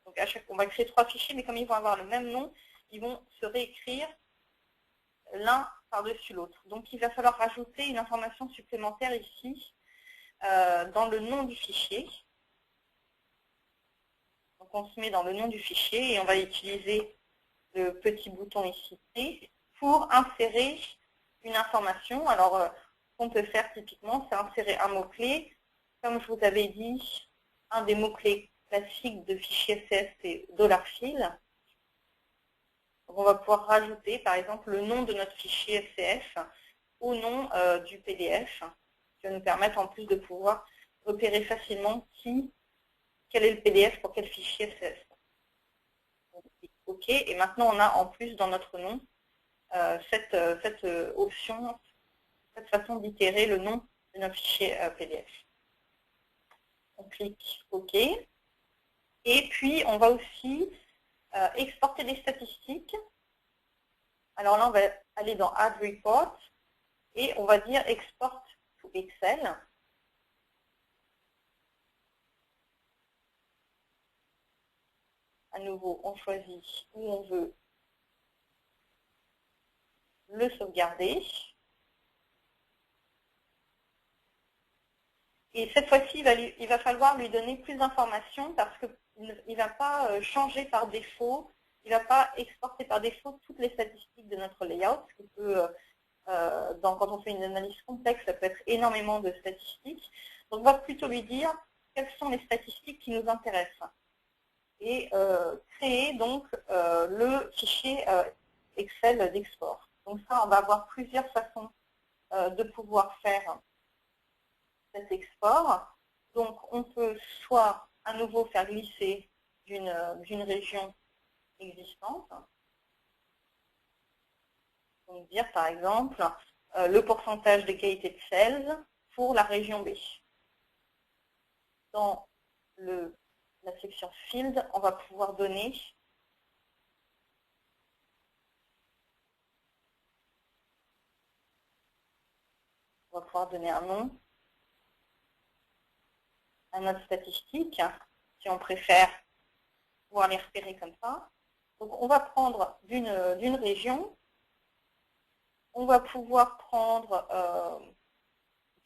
Donc on va créer 3 fichiers, mais comme ils vont avoir le même nom, ils vont se réécrire l'un par-dessus l'autre. Donc il va falloir rajouter une information supplémentaire ici dans le nom du fichier. Donc on se met dans le nom du fichier et on va utiliser le petit bouton ici pour insérer une information. Alors, ce qu'on peut faire typiquement, c'est insérer un mot-clé. Comme je vous avais dit, un des mots-clés classiques de fichier CS, c'est $file. Donc, on va pouvoir rajouter, par exemple, le nom de notre fichier SCF au nom du PDF, qui va nous permettre en plus de pouvoir repérer facilement quel est le PDF pour quel fichier SCF. OK, et maintenant on a en plus dans notre nom cette option, cette façon d'itérer le nom de notre fichier PDF. On clique OK. Et puis, on va aussi exporter des statistiques. Alors là, on va aller dans Add Report et on va dire Export to Excel. À nouveau, on choisit où on veut le sauvegarder. Et cette fois-ci, il va falloir lui donner plus d'informations parce qu'il ne va pas changer par défaut, il ne va pas exporter par défaut toutes les statistiques de notre layout. Ce qui peut, quand on fait une analyse complexe, ça peut être énormément de statistiques. Donc, on va plutôt lui dire quelles sont les statistiques qui nous intéressent. Et créer donc le fichier Excel d'export. Donc ça, on va avoir plusieurs façons de pouvoir faire cet export. Donc, on peut soit à nouveau faire glisser d'une région existante. Donc, dire par exemple le pourcentage de qualité de sales pour la région B. Dans la section Field, on va pouvoir donner un nom à notre statistique, si on préfère pouvoir les repérer comme ça. Donc, on va prendre d'une région, on va pouvoir prendre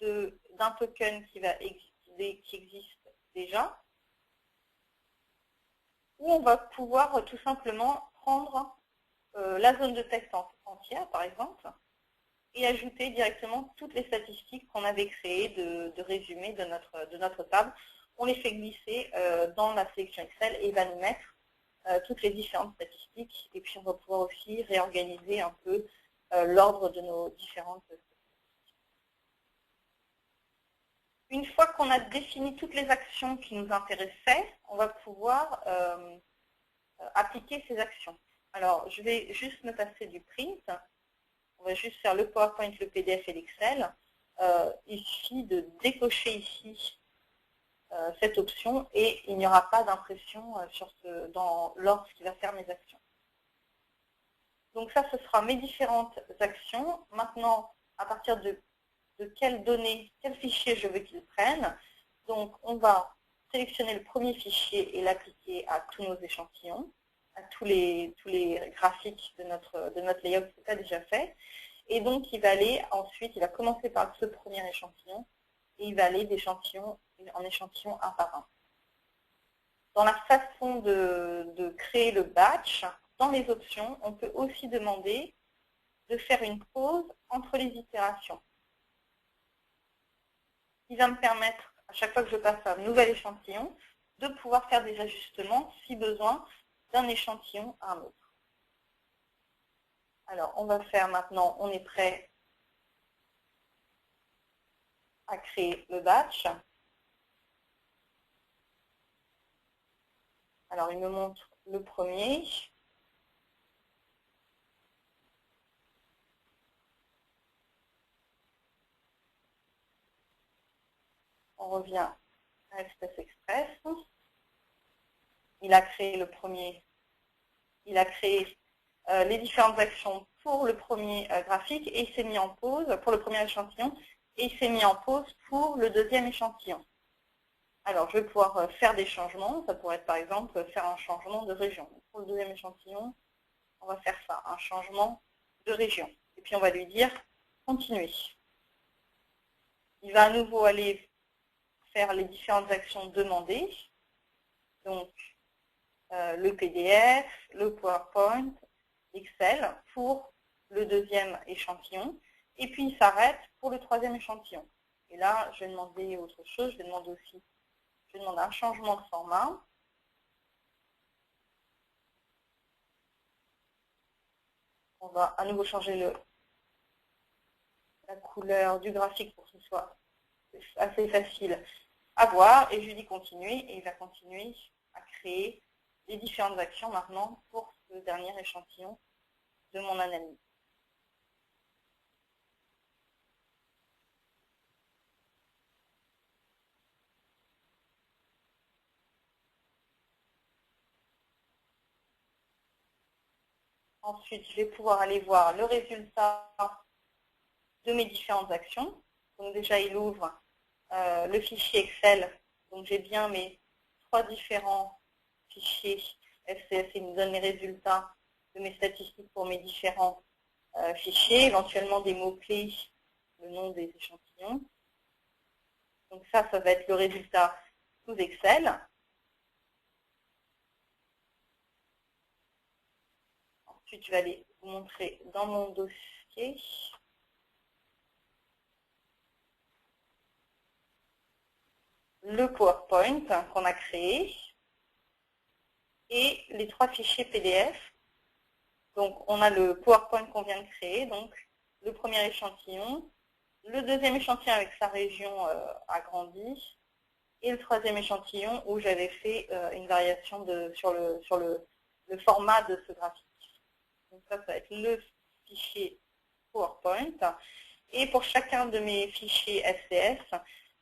d'un token qui existe déjà, ou on va pouvoir tout simplement prendre la zone de texte entière, par exemple, et ajouter directement toutes les statistiques qu'on avait créées de résumé de notre table. On les fait glisser dans la sélection Excel et il va nous mettre toutes les différentes statistiques. Et puis, on va pouvoir aussi réorganiser un peu l'ordre de nos différentes. Une fois qu'on a défini toutes les actions qui nous intéressaient, on va pouvoir appliquer ces actions. Alors, je vais juste me passer du print. On va juste faire le PowerPoint, le PDF et l'Excel. Il suffit de décocher ici cette option et il n'y aura pas d'impression lorsqu'il va faire mes actions. Donc ça, ce sera mes différentes actions. Maintenant, à partir de quelles données, quel fichier je veux qu'ils prennent. Donc, on va sélectionner le premier fichier et l'appliquer à tous nos échantillons, à tous les graphiques de notre layout qui n'est pas déjà fait. Et donc, il va aller ensuite, il va commencer par ce premier échantillon et il va aller d'échantillon en échantillon un par un. Dans la façon de créer le batch, dans les options, on peut aussi demander de faire une pause entre les itérations. Qui va me permettre, à chaque fois que je passe à un nouvel échantillon, de pouvoir faire des ajustements, si besoin, d'un échantillon à un autre. Alors, on va faire maintenant, on est prêt à créer le batch. Alors, il me montre le premier. On revient à Express Express. Il a créé le premier. Il a créé les différentes actions pour le premier graphique et il s'est mis en pause pour le premier échantillon et il s'est mis en pause pour le deuxième échantillon. Alors, je vais pouvoir faire des changements. Ça pourrait être, par exemple, faire un changement de région. Pour le deuxième échantillon, on va faire ça, un changement de région. Et puis, on va lui dire « Continuer ». Il va à nouveau aller faire les différentes actions demandées. Donc, le PDF, le PowerPoint, Excel pour le deuxième échantillon. Et puis, il s'arrête pour le troisième échantillon. Et là, je vais demander autre chose. Je vais demander aussi, je demande un changement de format. On va à nouveau changer la couleur du graphique pour que ce soit assez facile à voir. Et je lui dis continuer et il va continuer à créer les différentes actions maintenant pour ce dernier échantillon de mon analyse. Ensuite, je vais pouvoir aller voir le résultat de mes différentes actions. Donc déjà, il ouvre le fichier Excel. Donc j'ai bien mes 3 différents fichiers SCS. Il me donne les résultats de mes statistiques pour mes différents fichiers, éventuellement des mots-clés, le nom des échantillons. Donc ça va être le résultat sous Excel. Ensuite, je vais aller vous montrer dans mon dossier. Le PowerPoint qu'on a créé et les 3 fichiers PDF. Donc, on a le PowerPoint qu'on vient de créer, donc le premier échantillon, le deuxième échantillon avec sa région agrandie, et le troisième échantillon où j'avais fait une variation sur le format de ce graphique. Donc ça va être le fichier PowerPoint. Et pour chacun de mes fichiers SCS,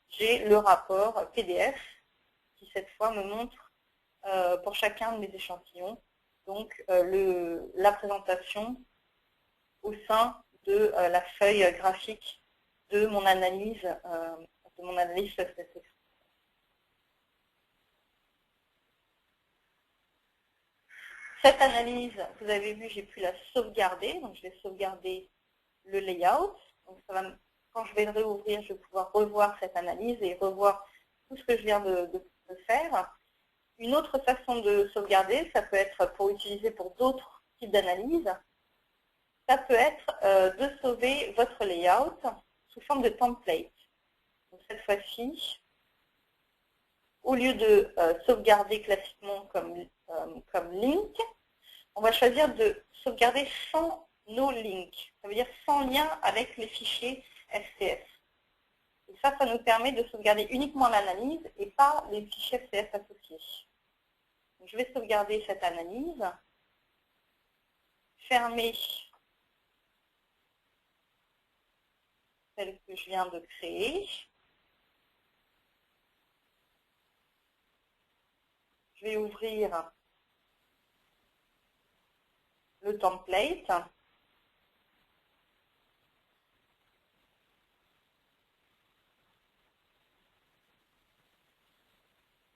j'ai le rapport PDF qui cette fois me montre pour chacun de mes échantillons donc la présentation au sein de la feuille graphique de mon analyse SCS. Cette analyse, vous avez vu, j'ai pu la sauvegarder. Donc, je vais sauvegarder le layout. Donc, quand je vais le réouvrir, je vais pouvoir revoir cette analyse et revoir tout ce que je viens de faire. Une autre façon de sauvegarder, ça peut être pour utiliser pour d'autres types d'analyses. Ça peut être de sauver votre layout sous forme de template. Donc, cette fois-ci, au lieu de sauvegarder classiquement comme link, on va choisir de sauvegarder sans no link. Ça veut dire sans lien avec les fichiers SCS. Et ça nous permet de sauvegarder uniquement l'analyse et pas les fichiers SCS associés. Donc, je vais sauvegarder cette analyse, fermer celle que je viens de créer. Je vais ouvrir le template.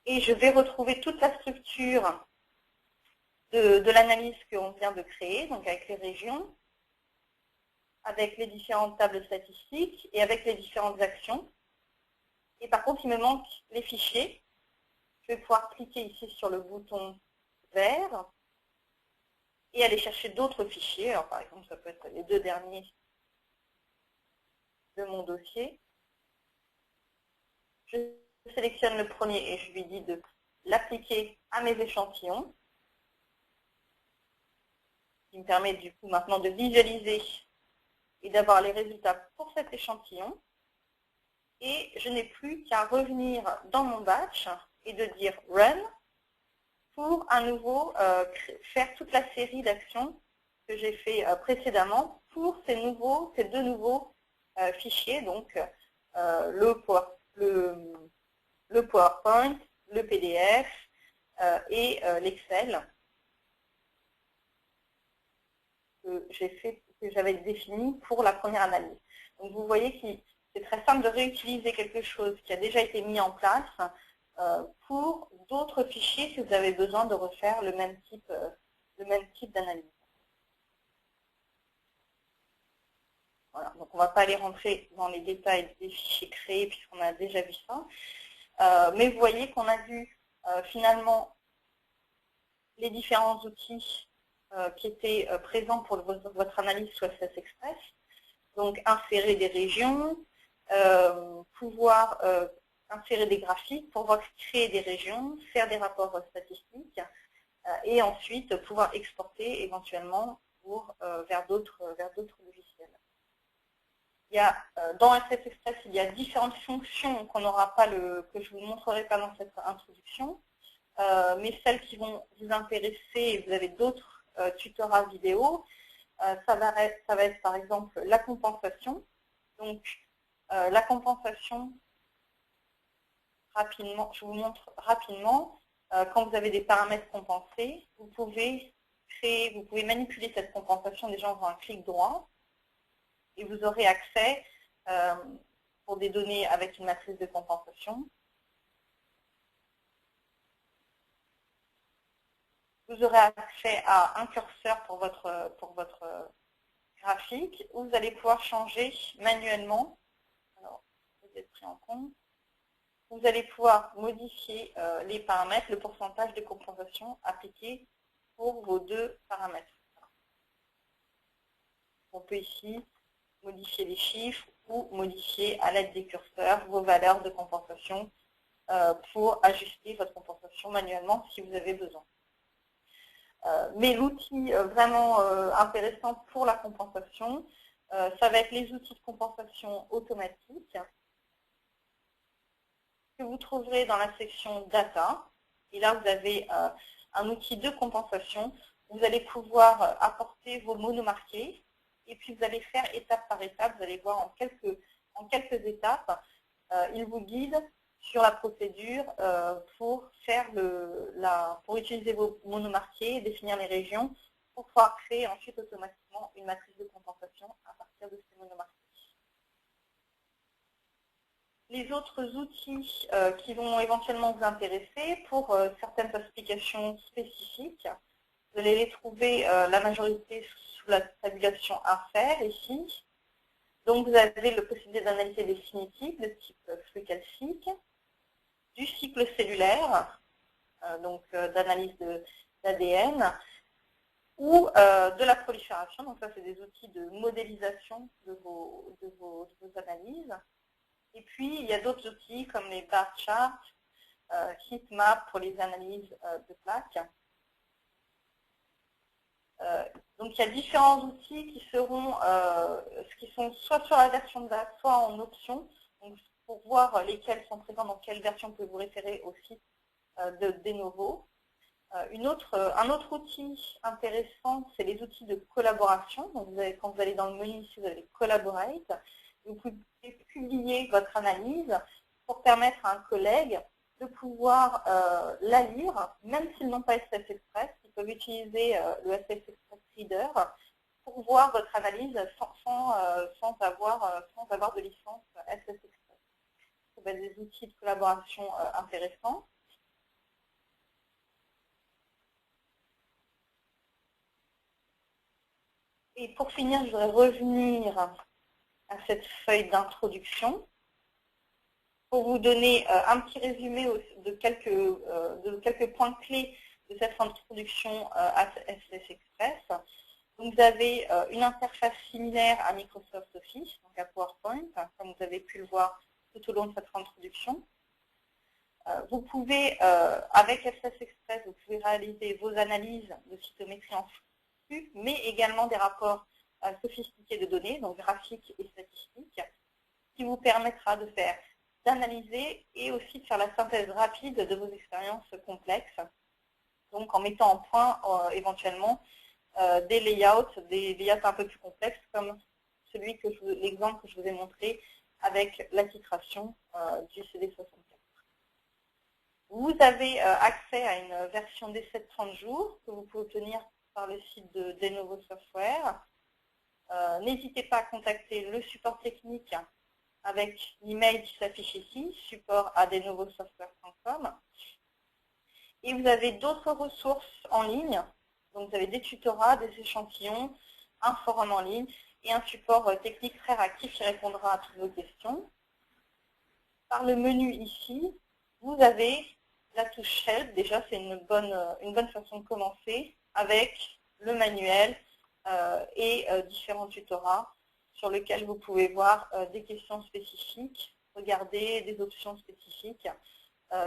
Et je vais retrouver toute la structure de l'analyse qu'on vient de créer, donc avec les régions, avec les différentes tables statistiques et avec les différentes actions. Et par contre, il me manque les fichiers. Je vais pouvoir cliquer ici sur le bouton vert et aller chercher d'autres fichiers. Alors, par exemple, ça peut être les 2 derniers de mon dossier. Je sélectionne le premier et je lui dis de l'appliquer à mes échantillons, qui me permet du coup maintenant de visualiser et d'avoir les résultats pour cet échantillon. Et je n'ai plus qu'à revenir dans mon batch et de dire Run pour à nouveau faire toute la série d'actions que j'ai fait précédemment pour ces 2 nouveaux fichiers, donc le PowerPoint, le PDF et l'Excel que j'avais défini pour la première analyse. Donc vous voyez que c'est très simple de réutiliser quelque chose qui a déjà été mis en place pour d'autres fichiers si vous avez besoin de refaire le même type d'analyse. Voilà, donc on ne va pas aller rentrer dans les détails des fichiers créés puisqu'on a déjà vu ça. Mais vous voyez qu'on a vu finalement les différents outils qui étaient présents pour votre analyse sous SS Express. Donc insérer des régions, pouvoir insérer des graphiques, pouvoir créer des régions, faire des rapports statistiques et ensuite pouvoir exporter éventuellement vers d'autres logiciels. Il y a, dans SS Express, il y a différentes fonctions que je ne vous montrerai pas dans cette introduction, mais celles qui vont vous intéresser, vous avez d'autres tutorats vidéo, ça va être par exemple la compensation. Donc la compensation, rapidement, je vous montre rapidement, quand vous avez des paramètres compensés, vous pouvez manipuler cette compensation déjà en faisant un clic droit et vous aurez accès pour des données avec une matrice de compensation. Vous aurez accès à un curseur pour votre graphique où vous allez pouvoir changer manuellement. Alors, vous êtes pris en compte. Vous allez pouvoir modifier les paramètres, le pourcentage de compensation appliqué pour vos 2 paramètres. On peut ici modifier les chiffres ou modifier à l'aide des curseurs vos valeurs de compensation pour ajuster votre compensation manuellement si vous avez besoin. Mais l'outil vraiment intéressant pour la compensation, ça va être les outils de compensation automatique que vous trouverez dans la section Data. Et là, vous avez un outil de compensation. Vous allez pouvoir apporter vos monomarqués et puis vous allez faire étape par étape. Vous allez voir en quelques étapes, il vous guide sur la procédure pour utiliser vos monomarqués, définir les régions, pour pouvoir créer ensuite automatiquement une matrice de compensation à partir de ces monomarqués. Les autres outils qui vont éventuellement vous intéresser pour certaines applications spécifiques, vous allez les trouver la majorité sous la tabulation à faire ici. Donc vous avez la possibilité d'analyser des cinétiques de type flux calcique, du cycle cellulaire, donc d'analyse d'ADN, ou de la prolifération. Donc ça, c'est des outils de modélisation de vos analyses. Et puis, il y a d'autres outils comme les bar charts, heatmap pour les analyses de plaques, Donc il y a différents outils qui seront soit sur la version de base, soit en option. Donc, pour voir lesquels sont présents dans quelle version, vous pouvez vous référer au site de Denovo. Un autre outil intéressant, c'est les outils de collaboration. Donc quand vous allez dans le menu ici, vous avez Collaborate. Vous pouvez publier votre analyse pour permettre à un collègue de pouvoir la lire, même s'ils n'ont pas SPS Express. Ils peuvent utiliser le SPS Express Reader pour voir votre analyse sans avoir de licence SPS Express. C'est des outils de collaboration intéressants. Et pour finir, je voudrais revenir à cette feuille d'introduction pour vous donner un petit résumé de quelques points clés de cette introduction à SPS Express. Donc, vous avez une interface similaire à Microsoft Office, donc à PowerPoint, comme vous avez pu le voir tout au long de cette introduction. Vous pouvez, avec SPS Express, vous pouvez réaliser vos analyses de cytométrie en flux, mais également des rapports sophistiqués de données, donc graphiques et statistiques, qui vous permettra d'analyser et aussi de faire la synthèse rapide de vos expériences complexes, donc en mettant en point éventuellement des layouts un peu plus complexes, comme l'exemple que je vous ai montré avec la titration du CD64. Vous avez accès à une version d'essai de 30 jours que vous pouvez obtenir par le site de Denovo Software. N'hésitez pas à contacter le support technique avec l'email qui s'affiche ici, support@denovosoftware.com. Et vous avez d'autres ressources en ligne. Donc vous avez des tutorats, des échantillons, un forum en ligne et un support technique très réactif qui répondra à toutes vos questions. Par le menu ici, vous avez la touche Help. Déjà, c'est une bonne façon de commencer avec le manuel et différents tutorats sur lesquels vous pouvez voir des questions spécifiques, regarder des options spécifiques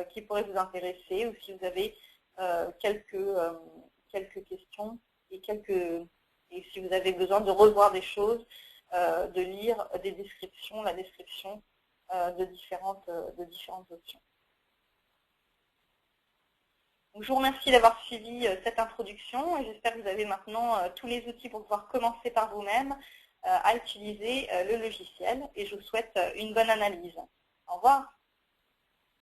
qui pourraient vous intéresser, ou si vous avez quelques questions et si vous avez besoin de revoir des choses, de lire des descriptions, la description de différentes options. Donc, je vous remercie d'avoir suivi cette introduction et j'espère que vous avez maintenant tous les outils pour pouvoir commencer par vous-même à utiliser le logiciel et je vous souhaite une bonne analyse. Au revoir.